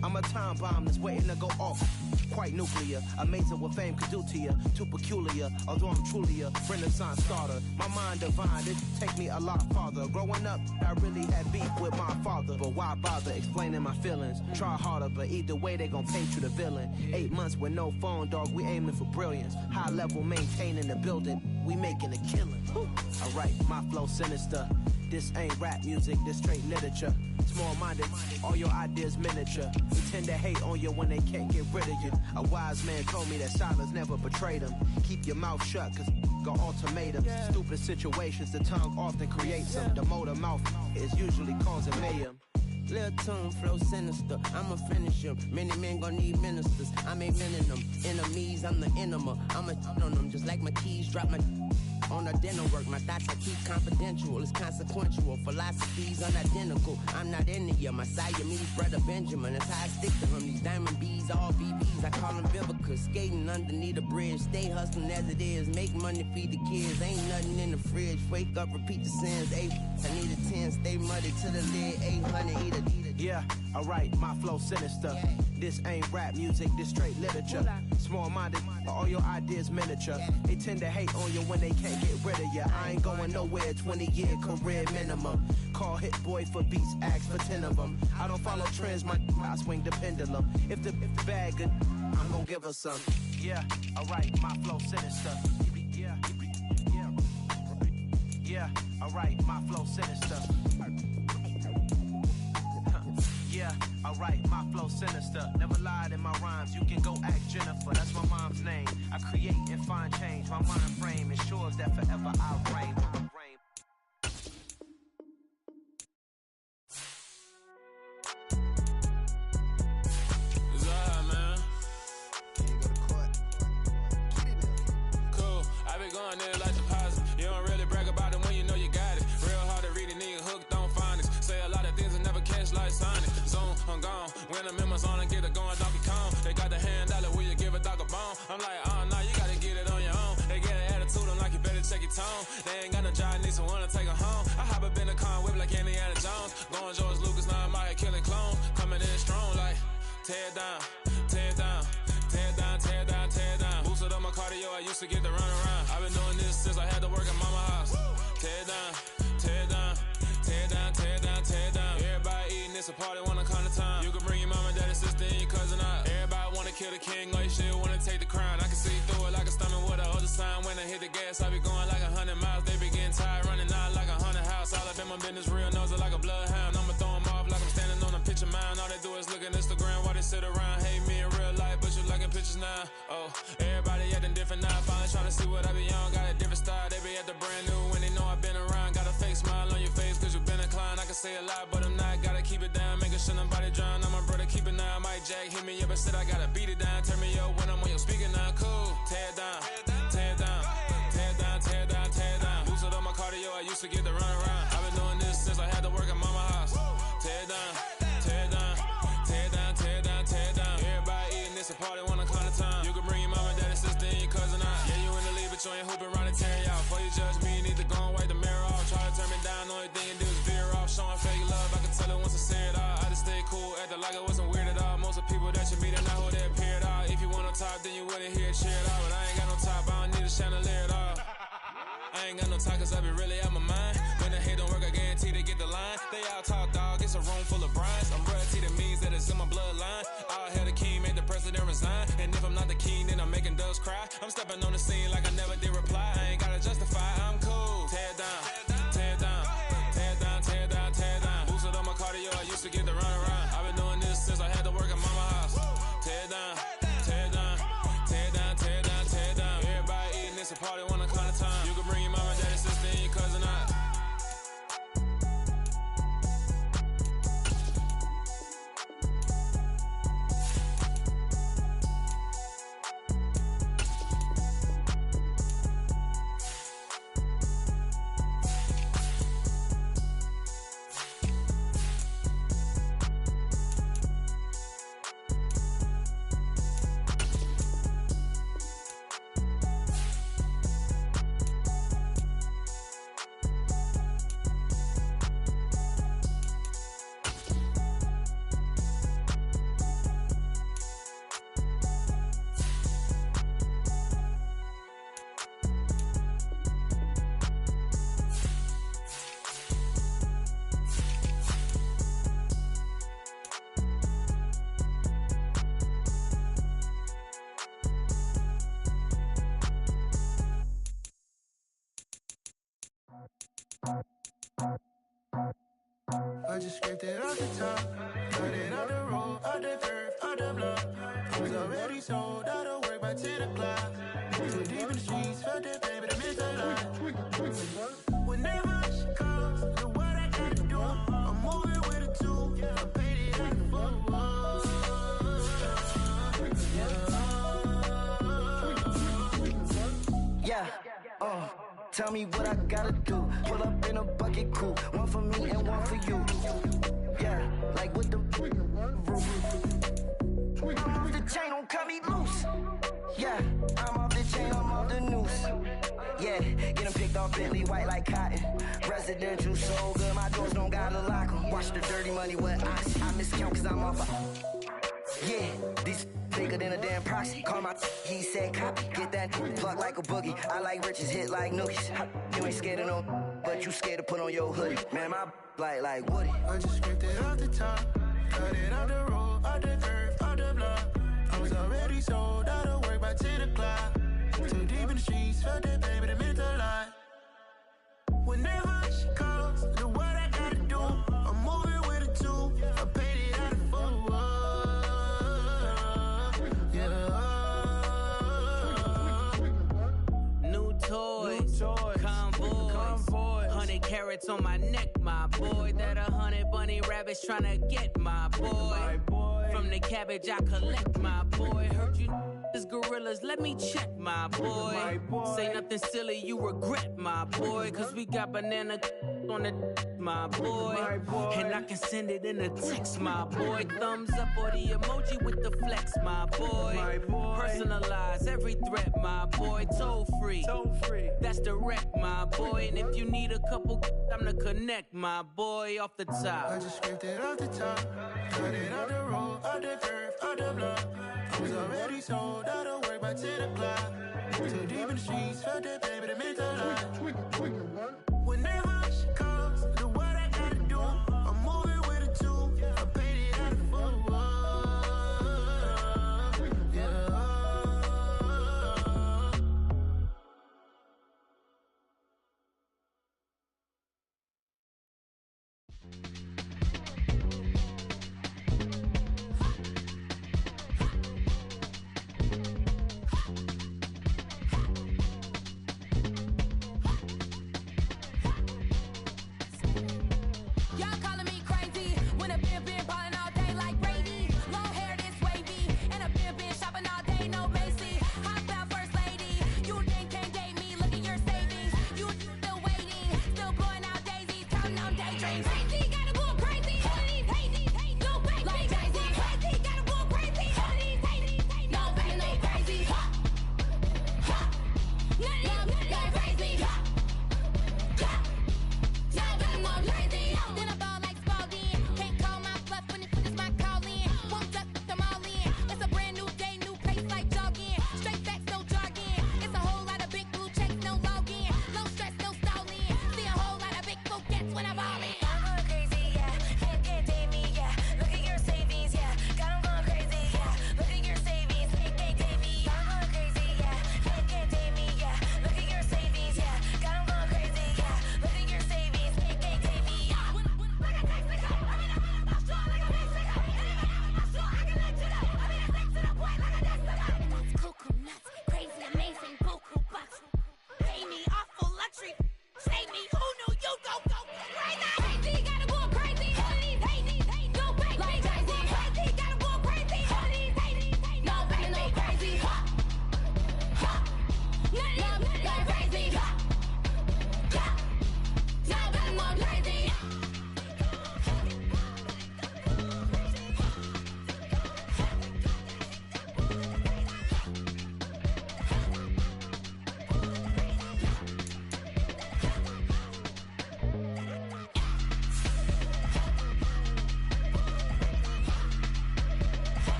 I'm a time bomb that's waiting to go off. Quite nuclear, amazing what fame could do to you. Too peculiar, although I'm truly a renaissance starter. My mind divine, it take me a lot farther. Growing up, I really had beef with my father. But why bother explaining my feelings? Try harder, but either way they gon' paint you the villain. 8 months with no phone, dog, we aiming for brilliance. High level maintaining the building, we making a killing. Alright, my flow sinister. This ain't rap music, this straight literature. Small-minded, all your ideas miniature. They tend to hate on you when they can't get rid of you. A wise man told me that silence never betrayed him. Keep your mouth shut, cause got ultimatums. Stupid situations, the tongue often creates them. The motor mouth is usually causing mayhem. Lil' tune, flow sinister, I'ma finish him. Many men gon' need ministers, I'm a men in them. Enemies, I'm the enema, I'ma on them. Just like my keys, drop my on the dental work. My thoughts I keep confidential, it's consequential. Philosophies unidentical, I'm not into you. My Siamese brother Benjamin, that's how I stick to him. These diamond bees, all BBs, I call them Vivica. Skating underneath a bridge, stay hustling as it is. Make money, feed the kids, ain't nothing in the fridge. Wake up, repeat the sins, I need a 10, stay muddy to the lid, 800, eat a. Yeah, alright, my flow sinister. This ain't rap music, this straight literature. Small-minded, all your ideas miniature. They tend to hate on you when they can't get rid of you. I ain't going nowhere, 20-year career minimum. Call Hit Boy for beats, ask for 10 of them. I don't follow trends, I swing the pendulum. If the bag good, I'm gon' give her some. Yeah, alright, my flow sinister. Yeah, alright, my flow sinister. Yeah, alright, my flow sinister. Never lied in my rhymes, you can go ask Jennifer. That's my mom's name. I create and find change. My mind frame ensures that forever I reign. Cool, I be going there like deposit. You don't really brag about it when you know you got it. Real hard to read a nigga hooked on phonics. Say a lot of things and never catch like Sonic. Zone, I'm gone. When I'm in my zone, I get it going Donkey Kong. They got the hand dollar, will you give a dog a bone? I'm like, nah, you gotta get it on your own. They get an attitude, I'm like, you better check your tone. They ain't got no job, need someone to take her home. I hop up in the car, whip like Indiana Jones. Going George Lucas, now I'm out here killing clones. Coming in strong like, tear down, tear down, tear down, tear down, tear down. Boosted up my cardio, I used to get to run around. I've been doing this since I had to work at mama house. Tear down, tear down, tear down, tear down, tear down. Everybody eating, it's a party, wanna come to time. You can bring your mama, daddy, sister, and your cousin out. Everybody wanna kill the king, or you shit wanna take the crown. I can see through it like a stomach with a other sign. When I hit the gas, I be going like 100 miles. They be getting tired, running out like 100 house. All up in my business, real nose like a bloodhound. I'ma throw them off like I'm standing on a picture mound. All they do is look at Instagram while they sit around. Hate me in real life, but you liking pictures now. Oh, everybody acting different now. Finally trying to see what I be on. Got a different style, they be at the brand new when they know I've been around. Got a fake smile on your face, cause you been inclined. I can say a lot, but I'm not. Gotta keep it down, making sure nobody drown. I'm my brother, keep it now. Mike Jack hit me up and said I gotta beat it down. Turn me up when I'm on your speaker now. Cool, tear down, tear down, tear down, tear down, tear down. Boosted up my cardio, I but you ain't hooping around and tear you out. Before you judge me, you need to go and wipe the mirror off. Try to turn me down, only thing you do is veer off. Showing fake love, I can tell it once I see it all. I just stay cool, acting like it wasn't weird at all. Most of the people that you meet are not who they appear at all. If you want on top, then you wouldn't hear it cheer it all. But I ain't got no top, I don't need a chandelier at all. I ain't got no talk, cause I be really out my mind. When the hate don't work, I guarantee they get the line. They all talk, dog, it's a room full of brines. I'm royalty, that means that it's in my bloodline. All hail the king, make the president resign. And if I'm not the king, then I'm making doves cry. I'm stepping on the scene like I never did reply. I ain't gotta justify, I'm cool. Tear it down, tear it down, tear it down, tear it down, tear it down. Boosted on my cardio, I used to get the run around. I've been doing this since I had to work at mama house. Tear it down, tear it down, tear it down, tear it down, tear it down. Everybody eating, it's a party one o'clock time. You can bring your mama, daddy, sister, and your cousin out. I just scraped it off the top, cut it off the road, off the curve, off the block. I was already sold out of work by 10 o'clock. Too deep in the streets, felt that baby, the missed a lot. Whenever she calls, know what I gotta do. I'm moving with a two, I paid it out the full. Yeah, tell me what I gotta do. Pull up in a bucket coupe, one for me and one for you. Yeah, like with the roof. I'm off the chain, don't cut me loose. Yeah, I'm off the chain, I'm off the noose. Yeah, get them picked off Bentley, white like cotton. Residential so good, my doors don't gotta lock them. Watch the dirty money with ox. I miscount cause I'm off a... Yeah, these bigger than a damn proxy. Call my he said copy. Get that plug like a boogie. I like riches, hit like nookies. You ain't scared of no, but you scared to put on your hoodie. Man, my like Woody. I just scraped it off the top, cut it off the road, off the curve, off the block. I was already sold out of work by 10 o'clock. Too deep in the streets, felt that baby, that meant a lot. Whenever she calls, know what I gotta do. I'm moving with a two, I paid it out of full. Toys, convoys, 100 carats on my neck, my boy. That 100 bunny rabbits tryna get my boy. From the cabbage I collect, my boy. Heard you is gorillas, let me check, my boy. Say nothing silly, you regret, my boy. Cause we got banana on the my boy. And I can send it in a text, my boy. Thumbs up or the emoji with the flex, my boy. Personalize every threat, my boy. Toll free, that's direct, my boy. And if you need a couple, I'm the connect, my boy. Off the top, I just scraped it off the top, cut it off the road, off the curve, off the block. I was already sold out of work by 10 o'clock. Too deep in the streets, felt that baby, that meant a lot. Whenever she calls, know what I gotta do. I'm moving with a two, I paid it out of full. Crazy, gotta move.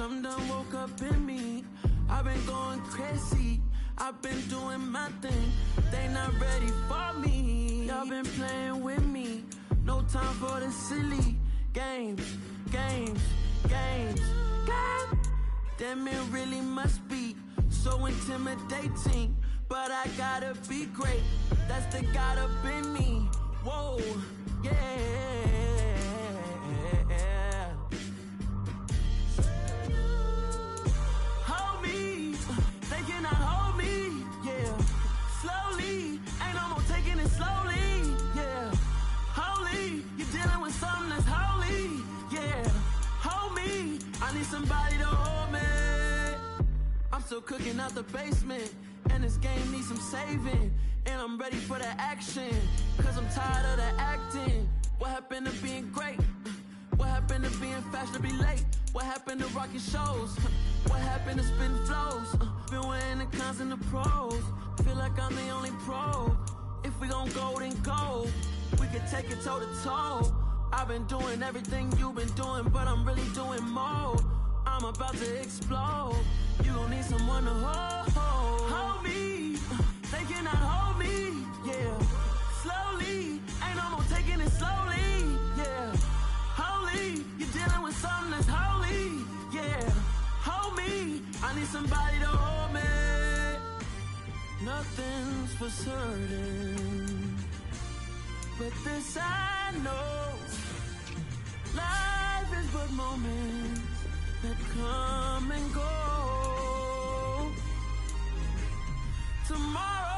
Something done woke up in me. I've been going crazy. I've been doing my thing. They not ready for me. Y'all been playing with me. No time for the silly games. Damn, it really must be so intimidating. But I gotta be great. That's the God up in me. Whoa, yeah. Hold me, they cannot hold me, yeah. Slowly, ain't no more taking it slowly, yeah. Holy, you're dealing with something that's holy, yeah. Hold me, I need somebody to hold me. I'm still cooking out the basement, and this game needs some saving. And I'm ready for the action, cause I'm tired of the acting. What happened to being great? What happened to being fashionably late? What happened to rocking shows? What happened to spitting flows? Been weighing the cons and the pros. Feel like I'm the only pro. If we gon' go, then go. We can take it toe to toe. I've been doing everything you've been doing, but I'm really doing more. I'm about to explode. You gon' need someone to hold. Hold me. They cannot hold me. Yeah. Slowly. Ain't no more taking it slowly. Yeah. Holy. You're dealing with something that's holy. Yeah. Hold me. I need somebody to hold me. Nothing's for certain, but this I know. Life is but moments that come and go. Tomorrow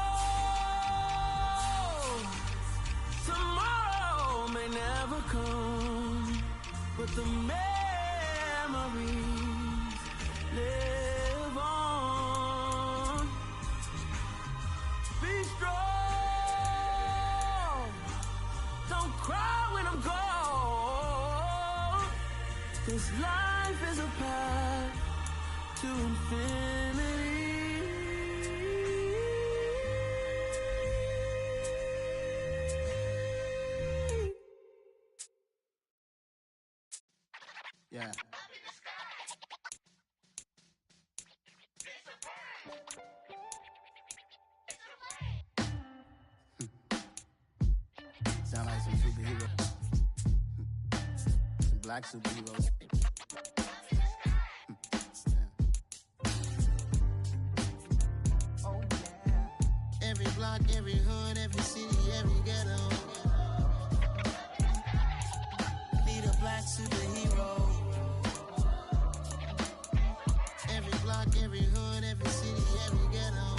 may never come, but the memories live on. Be strong, don't cry when I'm gone. This life is a path to infinity. Yeah. Sound like some superheroes. Some black superheroes. Oh yeah. Every block, every hood, every city, every ghetto. Need a black superhero. Every block, every hood, every city, every ghetto.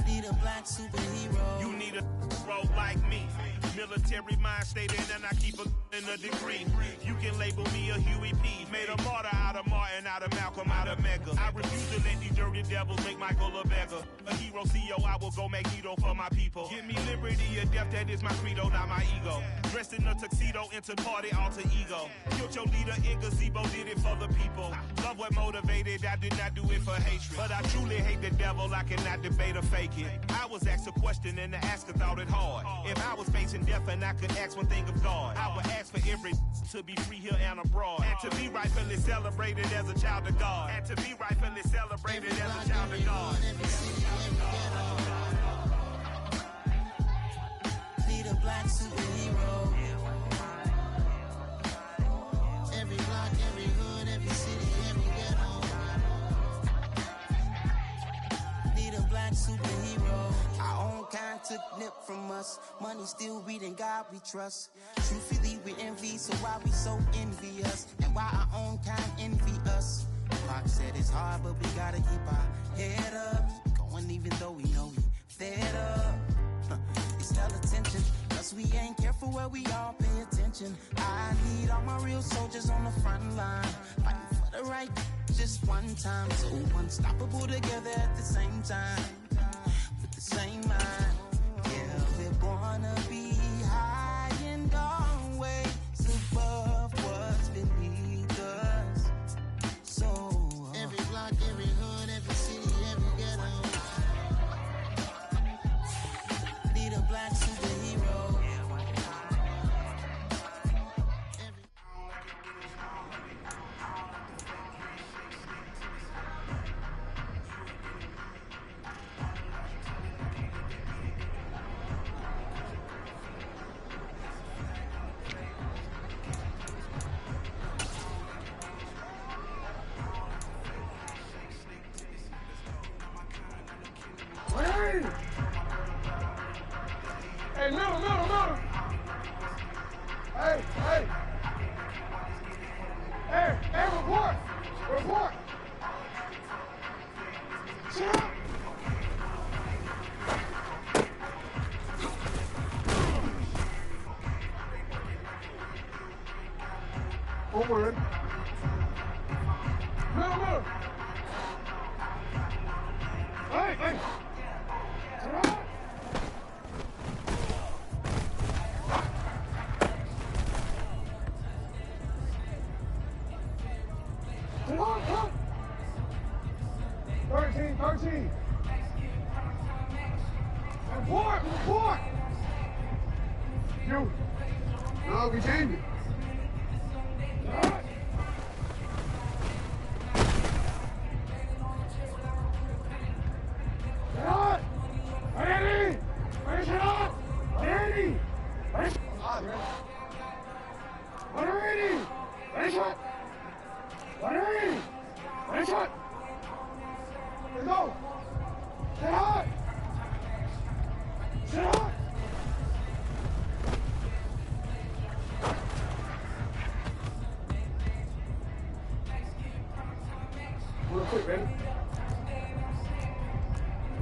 Need a black superhero. You need a role like me. Military mind stated, and I keep in a degree. You can label me a Huey P. Made a martyr out of Martin, out of Malcolm, out of Mega. I refuse to let these dirty devils make Michael a beggar. A hero CEO, I will go Magneto for my people. Give me liberty or death, that is my credo, not my ego. Dressed in a tuxedo, enter party, alter ego. Killed your leader in gazebo, did it for the people. Love what motivated, I did not do it for hatred. But I truly hate the devil, I cannot debate or fake it. I was asked a question and the asker thought it hard. If I was facing death and I could ask one thing of God, I would ask for every to be free here and abroad. And to be rightfully celebrated as a child of God. And to be rightfully celebrated as a child of God. Need a black superhero. Every block, every hood, every city, every ghetto. Need a black superhero. Our own kind took nip from us. Money still reading God we trust. Truthfully we envy, so why we so envious? And why our own kind envy us? Pac said it's hard, but we gotta keep our head up. Going even though we know we fed up. It's hell attention, cause we ain't careful where we all pay attention. I need all my real soldiers on the front line, fighting for the right just one time. So unstoppable together at the same time, with the same mind. Yeah, we're gonna be high and always above what's beneath us. So every block, every hood, every city, every ghetto. Need a black superhero. Hey, middle. Hey. Hey, report. Sit up. Forward. Middle. Hey. Sit up. Sit up. 13. Report. You. No, we changed it. Real quick, ready?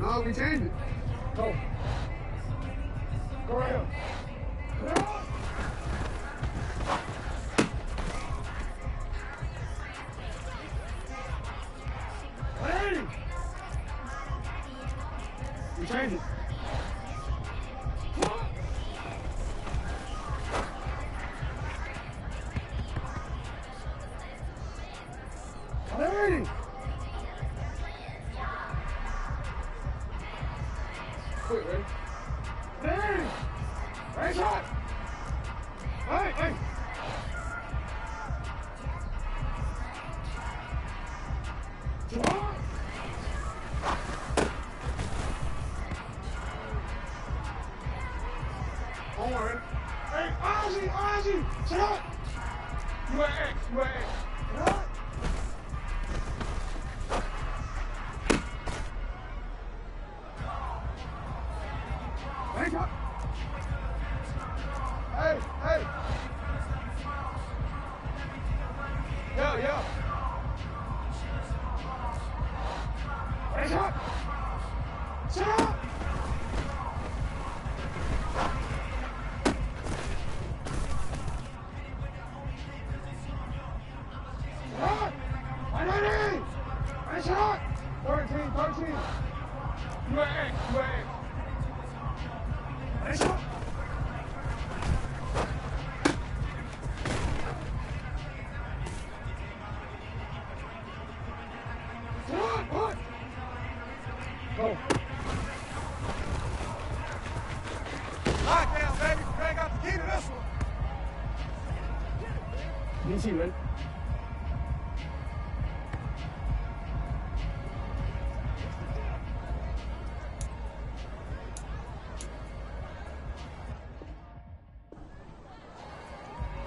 No, we changed it. Go right here. Hey! We changed it. Hey! Quick, ready? Hey! Hey, shot! Hey! Shot! Forward. Hey, Ozzy! Shot! You at X. Shot! Hey, shot! Hey! Yeah! Hey, shot! Shot! Shot! 180! Hey, shot! 13. You at X. Hey, shot! What? Go. Lock down, baby. I got the key to this one. DC, man.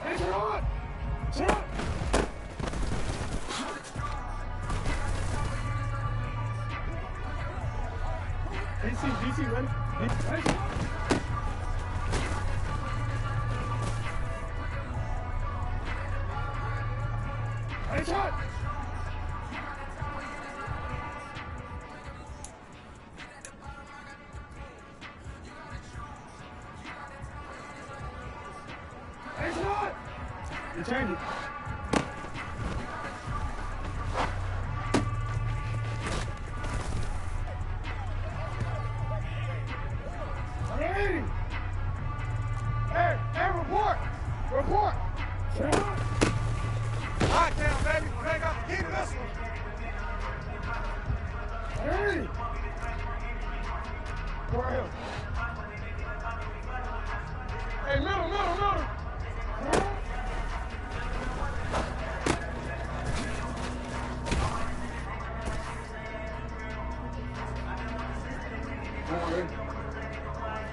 Hey, Gerard! DC, man. Hey, shot! Hey, shot! You changed it. Hey, report! Lock down, baby. I got the key to this one. Hey! Go right here. Hey, middle.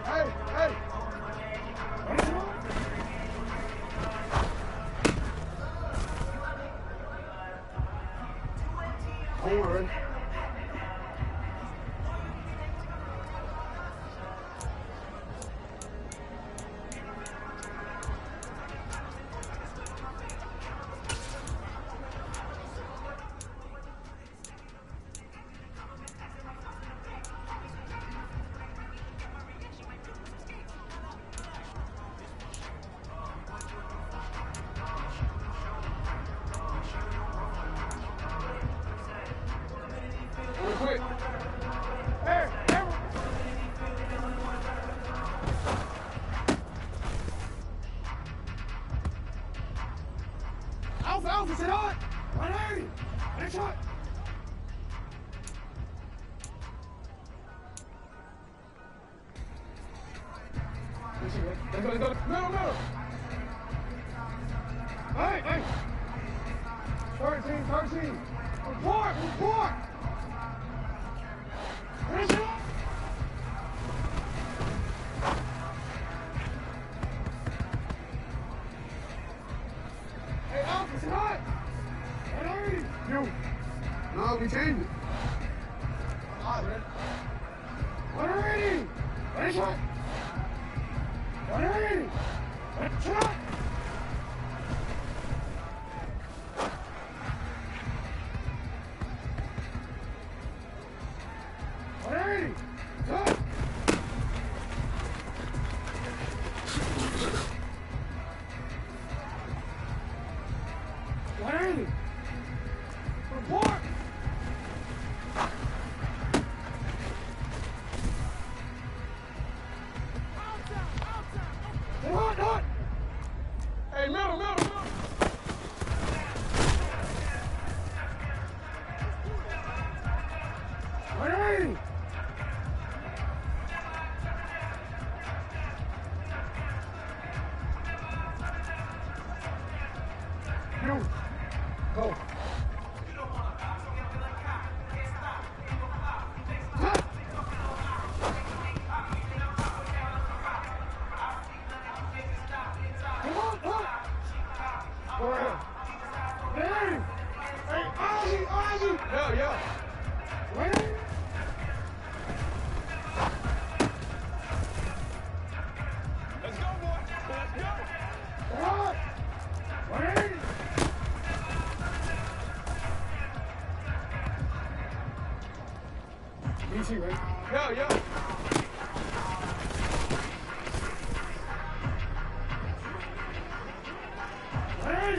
Hey! Forward. Alpha, sit on! 180! Next shot! Let's go. Middle. Hey! 13. Report! Finish it up! Hey, Alpha, sit hot! 180! You! No, we changed it. Hot, man. 180! Finish it! 180! Shot! Report! Hot! Hey, middle! 180! You! Go! Yeah. Wait. Let's go, boy. Let's go. Wait. BC, right? Yeah. Hey!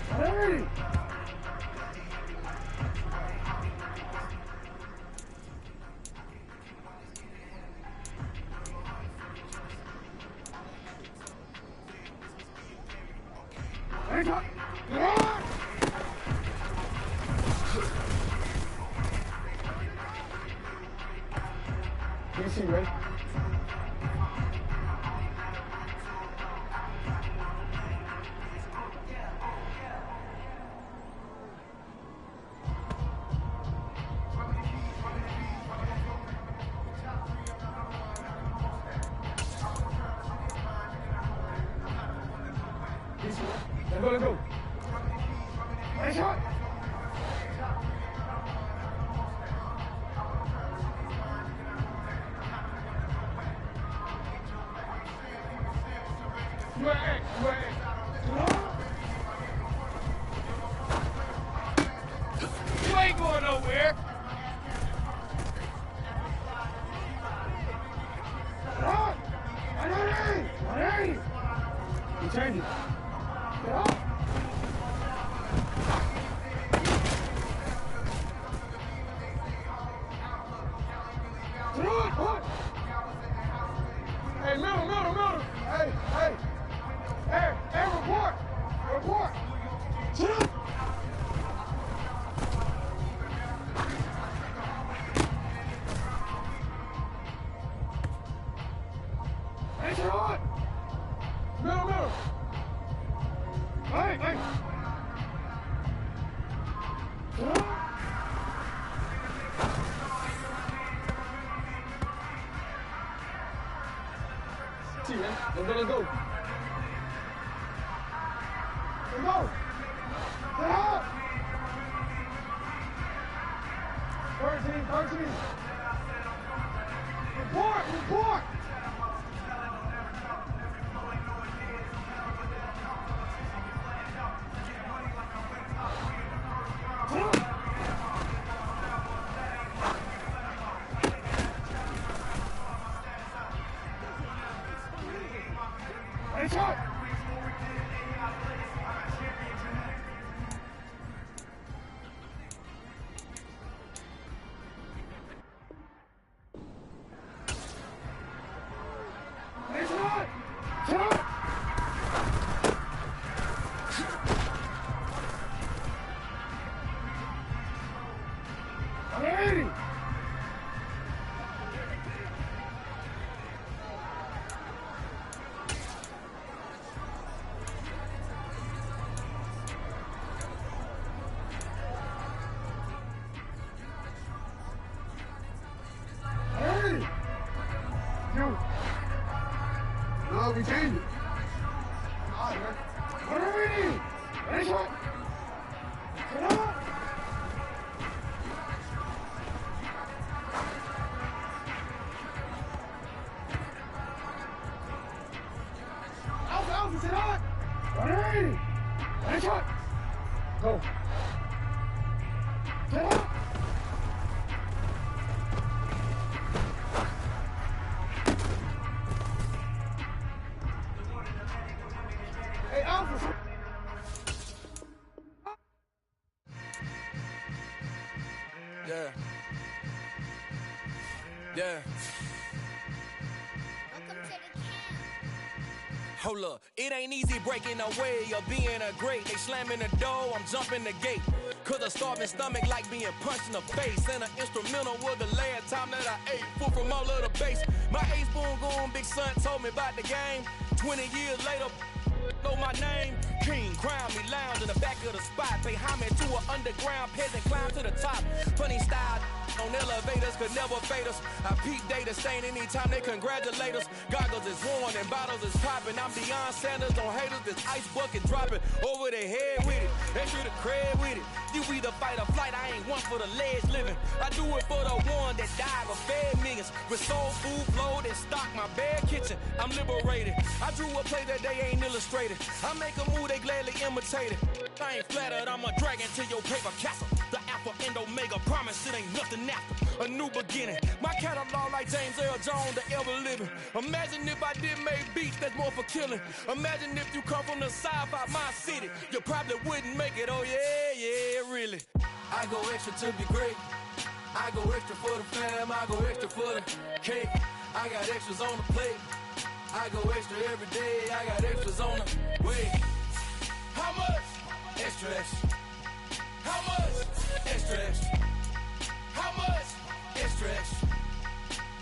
Hey! DC, right? Let's go. Nice shot. You ain't going nowhere. You change it. Get up. Hey, middle. Hey, report. Sit up. Hey, sit on. Middle. Hey. Sit up. See, man. Let's go. Let's go. Get up. 13. Report. Hey, shot. No, we changed it. What are we doing? Ready, shot. Get up. Alpha, sit on. Ready. Ready, shot. Go. Get up. Hey, Alpha. Yeah. Yeah. Hold up, it ain't easy breaking away or being a great. They slamming the door, I'm jumping the gate. Cause a starving stomach like being punched in the face. And an instrumental was the last time that I ate. Food from all of the base. My ace boom goon, big son told me about the game. 20 years later, know my name. King, crown me, lounge in the back of the spot. Pay homage to an underground peasant, climb to the top. Funny style on elevators could never fade us. I peep data stain anytime they congratulate us. Goggles is worn and bottles is popping. I'm Deion Sanders on haters, this ice bucket dropping over their head with it. They should have cred with it. You either fight or flight, I ain't one for the ledge living. I do it for the one that died or fed millions. With soul food flowed and stocked my bare kitchen. I'm liberated. I drew a play that they ain't illustrated. I make a move, they gladly imitate it. I ain't flattered, I'm a dragon to your paper castle. The Alpha and Omega, promise it ain't nothing after. A new beginning. My catalog like James Earl Jones, the ever living. Imagine if I did make beats that's more for killing. Imagine if you come from the sci-fi, my city. You probably wouldn't make it, oh yeah, really. I go extra to be great. I go extra for the fam, I go extra for the cake. I got extras on the plate. I go extra every day, I got extras on the way. How much? Extra, extra. How much? Extra, extra. How much? Extra, extra.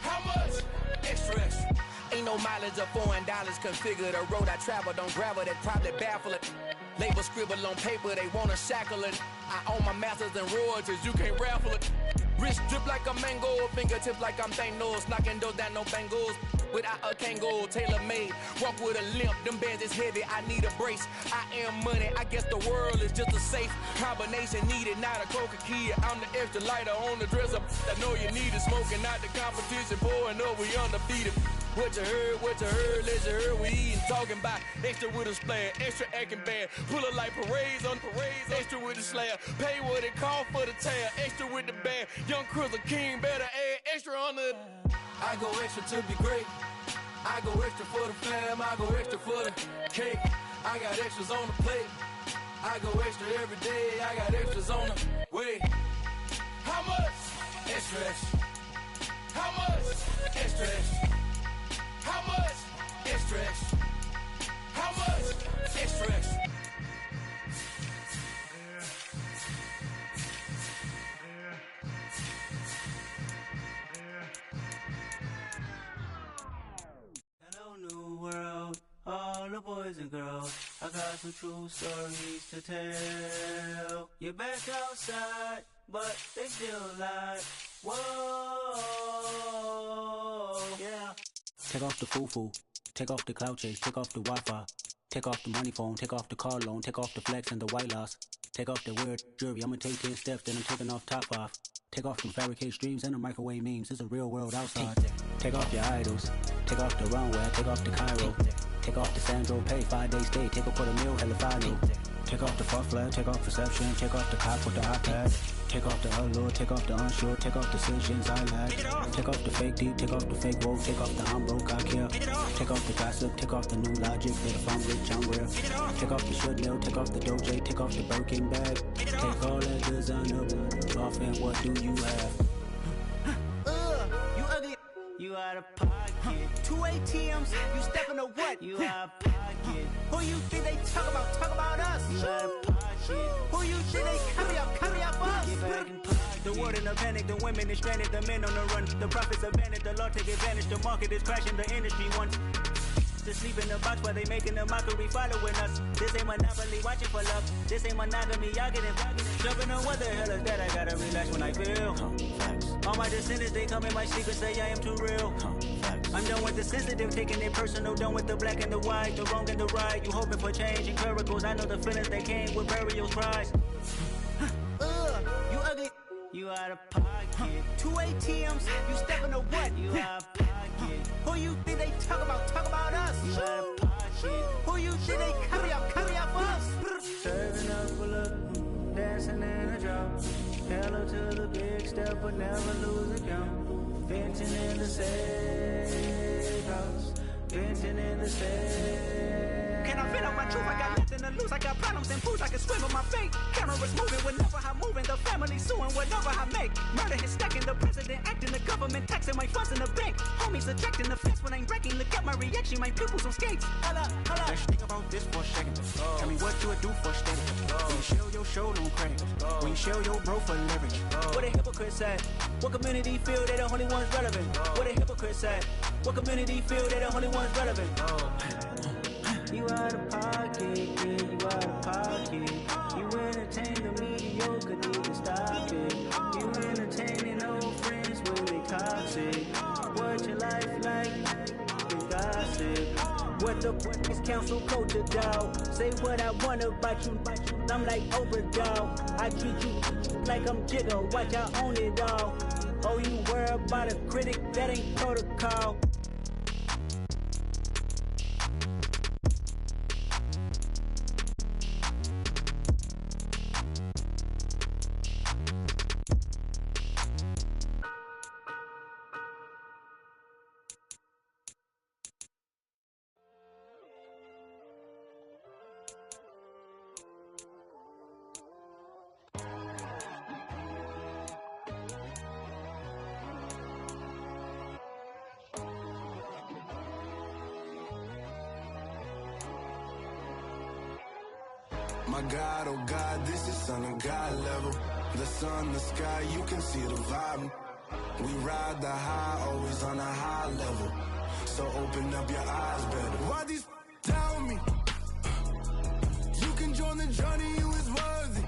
How much? Extra, extra. Ain't no mileage of $4 configure the road I travel. Don't gravel, that probably baffle it. Label scribble on paper, they wanna shackle it. I own my masters and royalties, you can't raffle it. Wrist drip like a mango, fingertips like I'm Thanos. Knocking those down, no bangles. Without a Kangol, tailor-made. Walk with a limp, them bands is heavy, I need a brace. I am money, I guess the world is just a safe combination needed, not a coca key. I'm the extra lighter on the dresser. I know you need it, smoking out the competition, pouring up, we undefeated. What you heard, let you heard, we eatin', talking about extra with a splash, extra acting bad. Pull it like parades on parades, extra with the slab. Pay what it call for the tab, extra with the band. Young Crizzle King, better add extra on the. I go extra to be great. I go extra for the fam, I go extra for the cake. I got extras on the plate. I go extra every day, I got extras on the way. How much? Extra, extra. How much? Extra, extra. How much? Extra, extra. How much? Extra, extra. New world, all the boys and girls, I got some true stories to tell. You're back outside, but they still lie. Whoa, yeah. Take off the foo-foo, take off the cloud chase, take off the Wi-Fi, take off the money phone, take off the car loan, take off the flex and the white loss, take off the weird jewelry, I'ma take 10 steps, then I'm taking off top off. Take off them fabricate streams and the microwave memes. It's a real world outside. Take off your idols. Take off the runway. Take off the Cairo. Take off the Sandro Pay. 5-day stay. Take off for the meal. Hella follow. Take off the fuck flag. Take off reception. Take off the cop with the iPad. Take off the allure. Take off the unsure. Take off decisions I lack. Take off the fake deep. Take off the fake woke. Take off the I'm broke. I care. Take off the gossip. Take off the new logic. That if I'm rich, I'm real. Take off the should know. Take off the Doja. Take off the Birkin bag. Take all that designer off and what do you have? You ugly. You out of pocket. 2 ATMs. You stepping to what? You out of pocket. Who you think they talk about? Talk about us. You out of pocket. Who you think they carry up us? Get back in pocket. The world in a panic. The women is stranded. The men on the run. The profits abandoned. The law take advantage. The market is crashing. The industry wants to sleep in the box while they making a mockery following us. This ain't Monopoly, watching for love. This ain't monogamy, y'all getting jumping on what the hell is that? I gotta relax when I feel. All my descendants, they come in my sleep and say I am too real. I'm done with the sensitive, taking it personal, done with the black and the white, the wrong and the right. You hoping for change and miracles. I know the feelings that came with burial cries. You ugly. You out of pocket. 2 ATMs, you stepping to what? You out of pocket. Who you think they talk about us? You out of pocket. Who you think they copy out for us? Serving up for love, dancing in a drop. Hello to the big step, but never lose a count. Venting in the safe house. Venting in the safe. Can I fit out my truth? I got nothing to lose. I got problems and fools. I can swim with my fate. Cameras moving whenever I'm moving. The family suing whatever I make. Murder is stacking. The president acting. The government taxing my funds in the bank. Homies ejecting the fence when I'm breaking. Look at my reaction. My pupils on skates. Holla. Let's think about this for a second. Tell me what you would do for steady. When you show your show, no credit. When you show your bro for leverage. What a hypocrite said. What community feel they the only ones relevant? What a hypocrite said. What community feel they the only ones relevant? You out of pocket, yeah, you out of pocket. You entertain the mediocre, need to stop it. You entertaining old friends when they toxic. What your life like? You gossip. What the fuck is council culture, dog? Say what I want about you, I'm like overdog. I treat you like I'm Jigga, watch I own it all. Oh, you worry about a critic, that ain't protocol. My God, oh God, this is Son of God level. The sun, the sky, you can see the vibe. We ride the high, always on a high level. So open up your eyes better. Why these tell me? You can join the journey, you is worthy.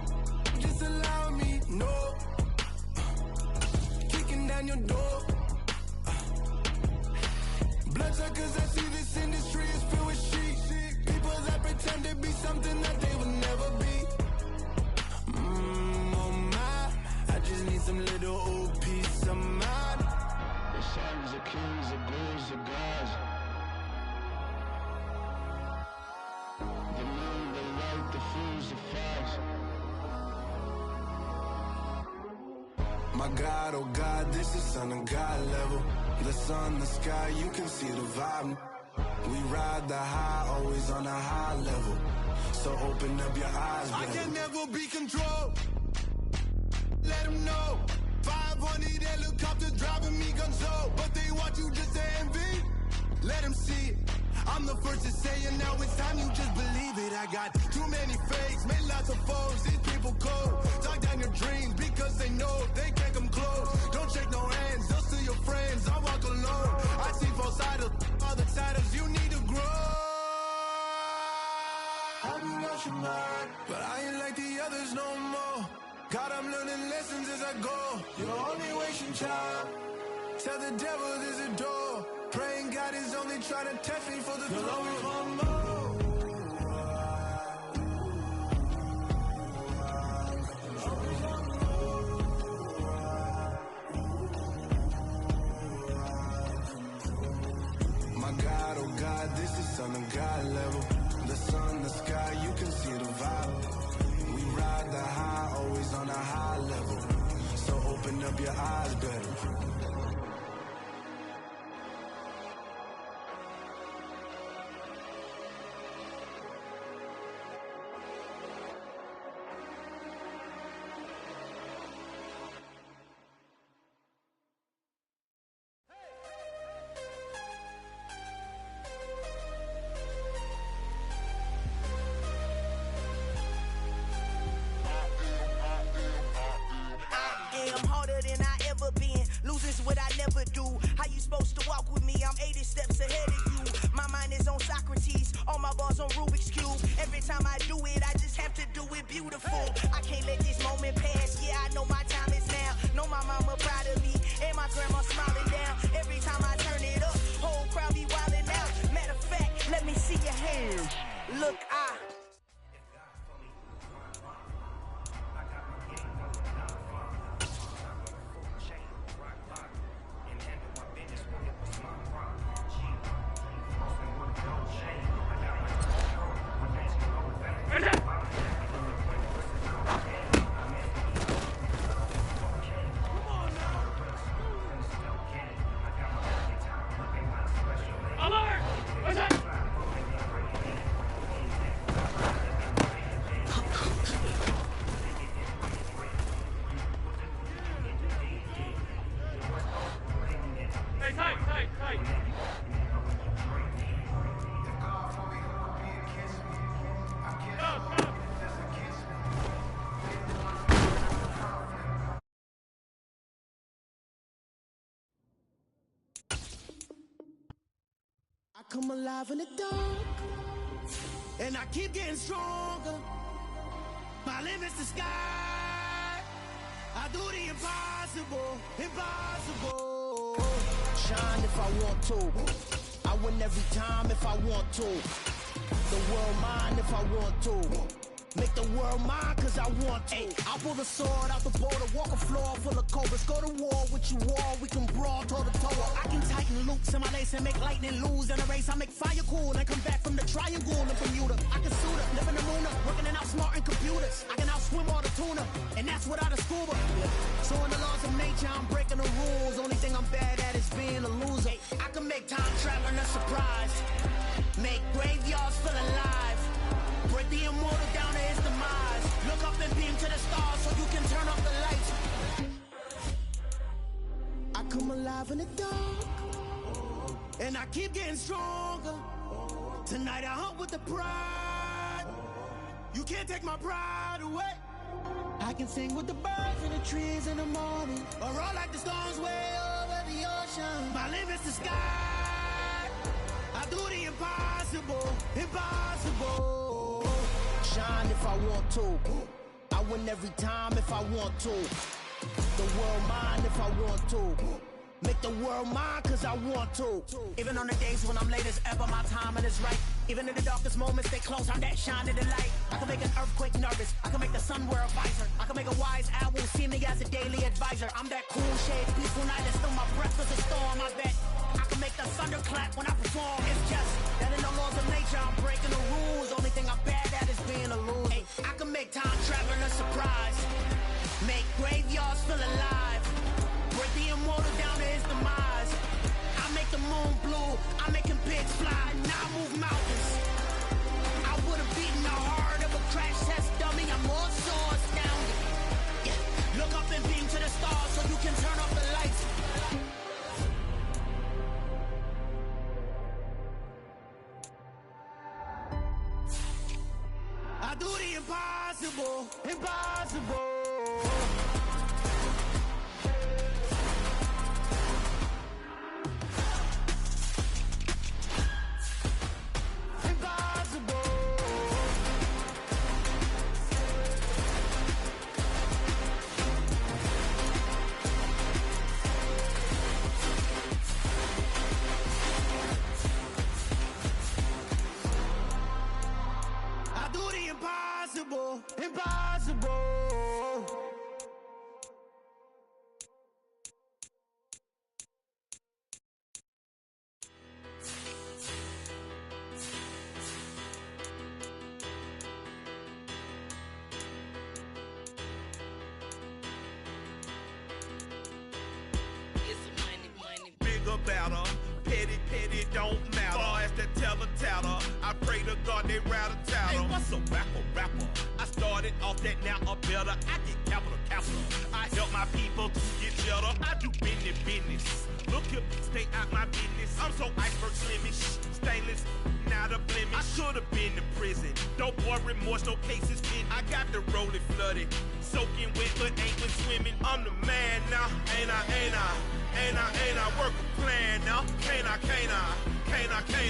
Just allow me, no. Kicking down your door. Bloodsuckers, I see this industry is filled with shit. People that pretend to be something that they will never be. Oh my, I just need some little old peace of mind. The sons of kings, the bulls, the gods. The moon, the light, the fools, the facts. My God, oh God, this is Son of God level. The sun, the sky, you can see the vibe. We ride the high, always on a high level. So open up your eyes, baby. I can never be controlled. Let them know. 500 helicopters driving me gonzo. But they want you just to envy. Let them see it. I'm the first to say it, now it's time you just believe it. I got too many fakes, made lots of foes. These people cold. Talk down your dreams because they know they can't come close. Don't shake no hands, they'll steal your friends. I walk alone. I see both sides of other titles. You need to grow. I've been watching mine, but I ain't like the others no more. God, I'm learning lessons as I go. You're only wasting time. Tell the devil there's a door. Praying God is only trying to test me for the glory for more. My God, oh God, this is Son of God level. The sun, the sky, you can see the vibe. We ride the high, always on a high level. So open up your eyes better. What I never do. How you supposed to walk with me? I'm 80 steps ahead of you. My mind is on Socrates, all my bars on Rubik's Cube. Every time I do it, I just have to do it beautiful. I can't let this moment pass. Yeah, I know my time is now. Know my mama proud of me, and my grandma smiling down. Every time I turn it up, whole come alive in the dark, and I keep getting stronger. My limit's the sky. I do the impossible, impossible. Shine if I want to. I win every time if I want to. The world mine if I want to. Make the world mine cause I want to. Ay, I'll pull the sword out the border, walk a floor full of cobras. Go to war with you all, we can brawl toe to toe. I can tighten loops in my lace and make lightning lose in a race. I make fire cool and come back from the triangle in Bermuda. I can suit up, live in the moon up, working and outsmarting computers. I can outswim all the tuna, and that's without a scuba. So in the laws of nature, I'm breaking the rules. Only thing I'm bad at is being a loser. Ay, I can make time traveling a surprise, make graveyards feel alive. Break the immortal down to his demise. Look up and beam to the stars so you can turn off the lights. I come alive in the dark, and I keep getting stronger. Tonight I hunt with the pride. You can't take my pride away. I can sing with the birds and the trees in the morning, or roll like the storms way over the ocean. My limit's the sky. I do the impossible, impossible. Shine if I want to. I win every time if I want to. The world mine if I want to. Make the world mine cause I want to. Even on the days when I'm late as ever, my timing is right. Even in the darkest moments, stay close, I'm that shine in the light. I can make an earthquake nervous, I can make the sun wear a visor. I can make a wise owl see me as a daily advisor. I'm that cool shade, peaceful night, and still my breath is a storm, I bet. I can make the thunder clap when I perform. It's just that in the laws of nature, I'm breaking the rules. Only thing I'm bad at is being a loser. Ay, I can make time traveling a surprise, make graveyards feel alive. Break the immortal down to his demise. I make the moon blue, I'm making pigs fly. Now I move mountains. I would have beaten the heart of a crash test dummy. I'm more so astounded. Yeah. Look up and beam to the stars so you can turn off the lights. I do the impossible, impossible. Impossible, impossible. Big about her, petty, don't matter. Far as that teller, I pray to God they rattle tattle. Hey, what's a rapper? I started off that, now a better. I get capital. I help my people to get better. I do business. Look here, stay out my business. I'm so iceberg slimish, stainless, not a blemish. I should've been in prison. No more remorse, no cases pinned. I got the rolling flooded, soaking wet, but ain't been swimming. I'm the man now, ain't I? Work a plan now, can't I?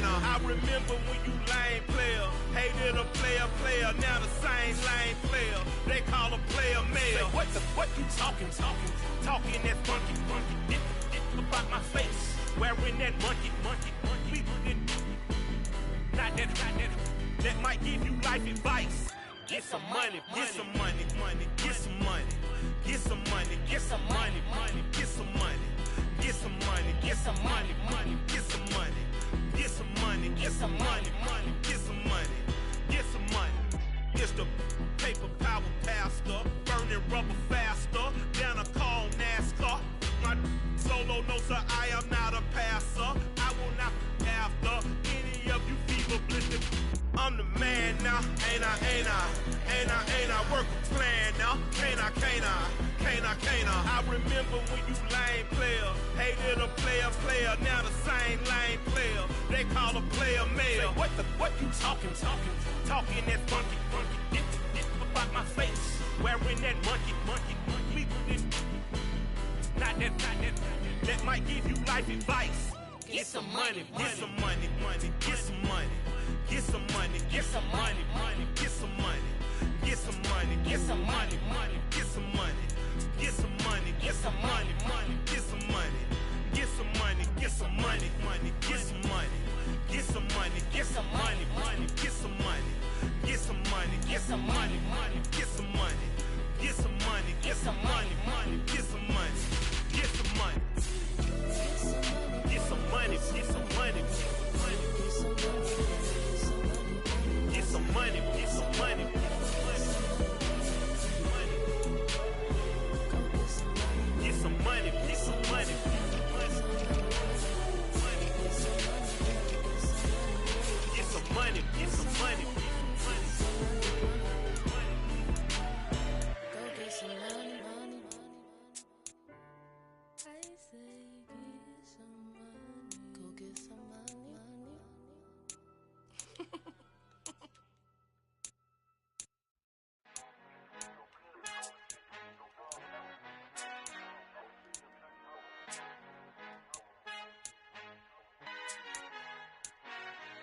I remember when you lame player, hated a player, now the same lame player. They call a player mayor. What you talking that funky, get about my face, wearing that monkey, not that might give you life advice. Get some money, get some money, get some money, get some money, get some money, get some money, get some money, get some money, get some money, get some money, get some money, get some money, get some money. It's the paper power pastor, burning rubber faster than a car on NASCAR. My solo no sir, I am not a passer. I will not after any of you fever blistered. I'm the man now, ain't I? Work a plan now, can't I? I remember when you lame player, hated a player, now the same lame player. They call a player mayor. What you talking that funky, get about my face, wearing that monkey, not that might give you life advice. Get some money, get some money,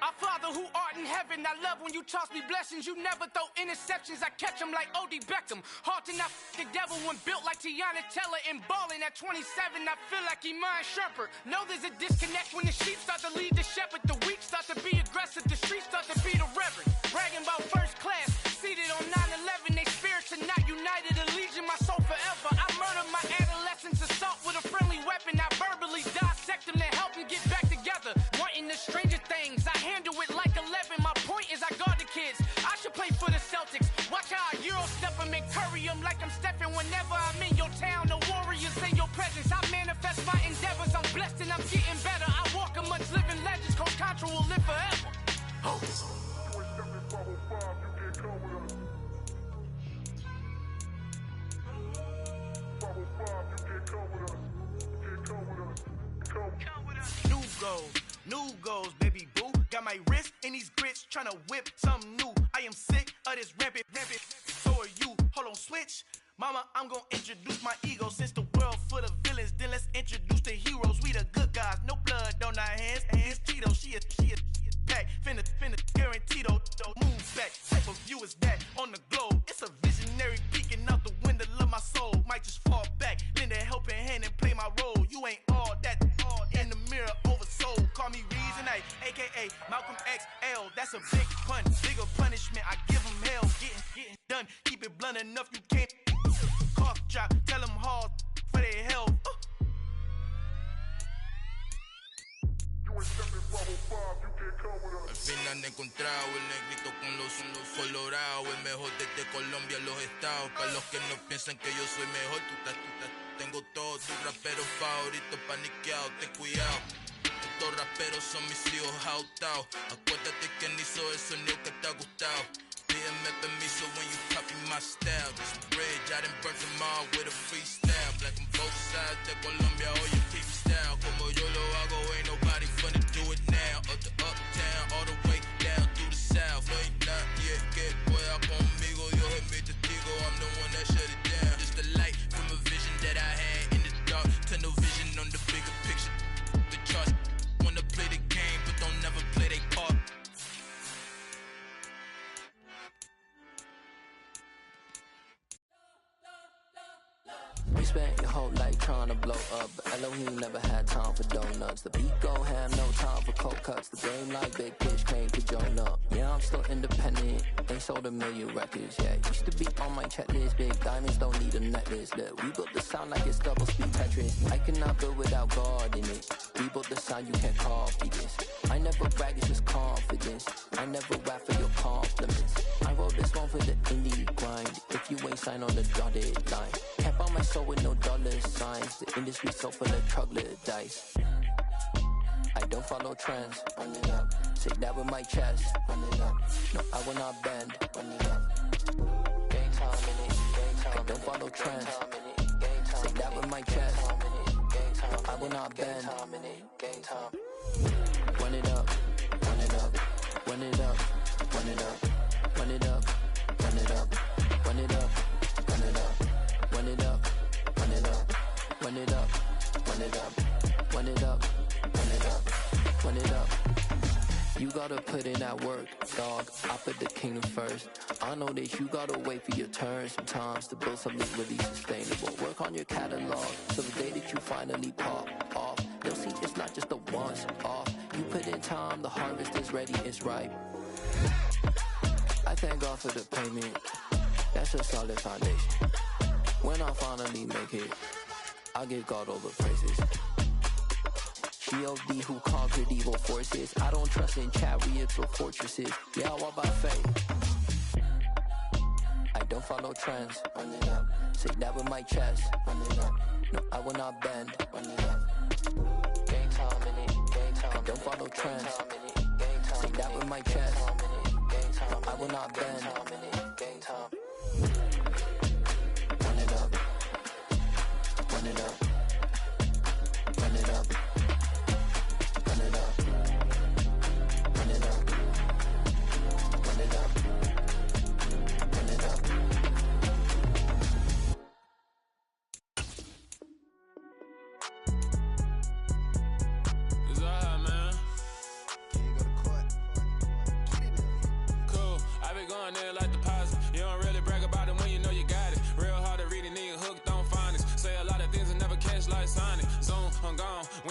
Our Father who art in heaven, I love when you toss me blessings. You never throw interceptions, I catch them like O.D. Beckham. Hard to not the devil when built like Tiana Teller and balling at 27. I feel like Iman Shumpert. Know there's a disconnect when the sheep start to lead the shepherd. The weak start to be aggressive, the streets start to be the reverend. Bragging about first class, seated on 9/11. They spirits are not united, a legion, my soul forever. I murdered my adolescence assault with a friendly weapon. I verbally dissect them to help them get back together. Wanting the stranger things, I handle it like 11. My point is I guard the kids. I should play for the Celtics. Watch how I Euro step them and curry them like I'm stepping. Whenever I'm in your town, the warriors in your presence. I manifest my endeavors. I'm blessed and I'm getting better. I walk amongst living legends. Coach Contra will live forever. Oh. New goals, baby boo. Got my wrist in these grits, tryna whip something new. I am sick of this rampant. So are you. Hold on, switch. Mama, I'm gonna introduce my ego. Since the world full of villains, then let's introduce the heroes. We the good guys, no blood on our hands. Hands Tito, she a pack. Finna guaranteed move back. Type of view is that on the globe? It's a visionary peeking out the window of my soul. Might just fall back, lend a helping hand and play my role. You ain't all that. In the mirror oversold. Call me Reason A, aka Malcolm XL. That's a big pun, bigger punishment. I give them hell. Getting done. Keep it blunt enough. You can't cough drop. Tell them hard for their health. Al fin han encontrado el negrito con los colorados, el mejor desde Colombia a los estados. Para los que no piensan que yo soy mejor, tengo todos tus raperos favoritos paniqueados, ten cuidado. Estos raperos son mis hijos adoptados. Acuérdate quién hizo el sonido que te ha gustado. Pídeme permiso when you copy my style. This bridge, I done burnt them all with a freestyle. Black on both sides de Colombia, oye, freestyle. Como yo lo hago, ain't nobody finna do it now. Up to uptown, all the way down through the south. No hay nadie que pueda conmigo, Dios es mi testigo. I'm the one that shut it down. Just the light from a vision that I had in the dark. Tunnel vision on the bigger picture. The charts wanna play the game, but don't never play their part. You spent your whole life trying to blow up, but Elohim never had time for donuts. The beat go ham, no time for cold cuts. The game like Big Pitch came to join up. Yeah, I'm still independent, ain't sold a million records yet. Used to be on my checklist, big diamonds don't need a necklace. Look, we built the sound like it's double speed Tetris. I cannot build without God in it. We built the sound, you can't copy this. I never brag, it's just confidence. I never rap for your compliments. I wrote this one for the indie grind. If you ain't signed on the dotted line, can't buy my soul with no dollar signs. The industry so full of troglodytes. I don't follow trends. Run it up. Say that with my chest. Run it up. No, I will not bend. Run it up. Gang time in it. Gang time. I don't follow trends. Say that with my chest. No, I will not bend. Gang time. Run it up. Run it up. Run it up. Run it up. Run it up. Run it up. Run it up. Run it up. Run it up. Run it up. Run it up. Run it up. Run it up. Run it up. Run it up. You gotta put in that work, dog. I put the kingdom first. I know that you gotta wait for your turn sometimes to build something really sustainable. Work on your catalog, so the day that you finally pop off, you'll see it's not just a once off. You put in time, the harvest is ready, it's ripe. I thank God for the payment. That's a solid foundation. When I finally make it, I'll give God all the praises. G.O.D. who conquered evil forces. I don't trust in chariots or fortresses. Yeah, I walk by faith. I don't follow trends. Run it up. Say that with my chest. Run it up. No, I will not bend. Run it up. Gang time in it. Gang time. I don't follow trends. Say that with my chest. No, I will not bend. Gang time. Run it up. Run it up. Run it up. Run it up. Run it up. Run it up. Run it up. It's alright, man. Can you go to court?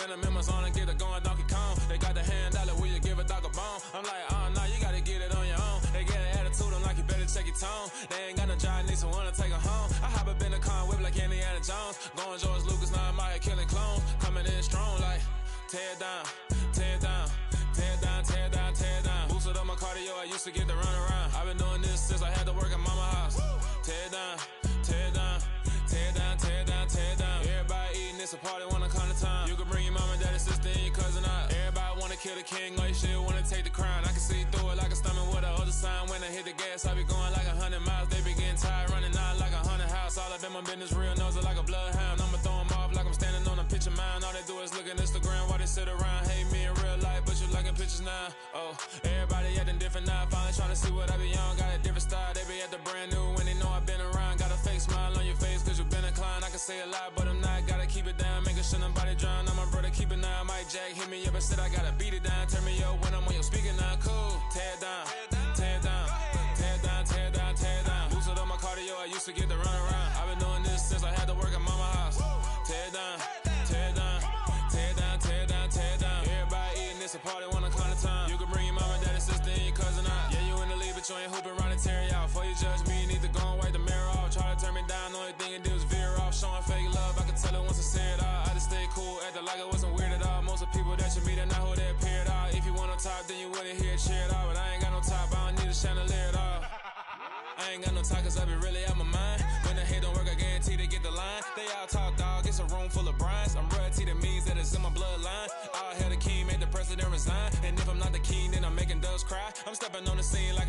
When the members on and get it going Donkey Kong. They got the hand dollar, will you give a dog a bone? I'm like, nah, you gotta get it on your own. They get an attitude, I'm like, you better check your tone. They ain't got no job, need someone to take her home. I hop up in the car, whip like Indiana Jones. Going George Lucas, now I'm out here killing clones. Coming in strong like, tear down, tear down, tear down, tear down, tear down. Boosted up my cardio, I used to get to run around. I've been doing this since I had to work at mama house. Tear down, tear down, tear down, tear down, tear down. Everybody eating, it's a party, wanna come to time. You can bring your mama, daddy, sister, and your cousin out. Everybody wanna kill the king, or you shit wanna take the crown. I can see through it like a stomach with a other sign. When I hit the gas, I be going like 100 miles. They be getting tired, running out like 100 house. All up in my business, real nose it like a bloodhound. I'ma throw them off like I'm standing on a picture mound. All they do is look at Instagram while they sit around. Hate me in real life, but you liking pictures now. Oh, everybody acting different now. Finally trying to see what I be on. Got a different style, they be at the brand new when they know I've been around. Got a fake smile on your face cause you been inclined. I can say a lot, but I'm not. Gotta keep it down, making sure nobody drown. I'm my brother, keep it now. Mike Jack hit me up and said I gotta beat it down. Turn me up when I'm on your speaker now. Cool, tear down, tear down, tear down, tear down, tear down. Boosted up my cardio, I used to get to run around. I've been doing this since I had to work at mama house. Tear down, tear down, tear down, tear down, tear down. Everybody eating, it's a party, wanna come to time. You can bring your mama, daddy, sister, and your cousin out. Yeah, you in the league, but you ain't hooping around and tear you out. Before you judge me, you need to go and wipe the mirror off. Try to turn me down, the only thing it do is veer off. Showing fake love, I can tell it once I say it all. I just stay cool, acting like it wasn't weird at all. Most of the people that you meet are not who they appear at all. If you want on top, then you wouldn't hear it cheer at all. But I ain't got no top, I don't need a chandelier at all. I ain't got no talk cause I be really out my mind. When the hate don't work, I guarantee they get the line. They all talk dog, it's a room full of brinds. I'm royalty, that means that it's in my bloodline. All hell the king, made the president resign. And if I'm not the king, then I'm making doves cry. I'm stepping on the scene like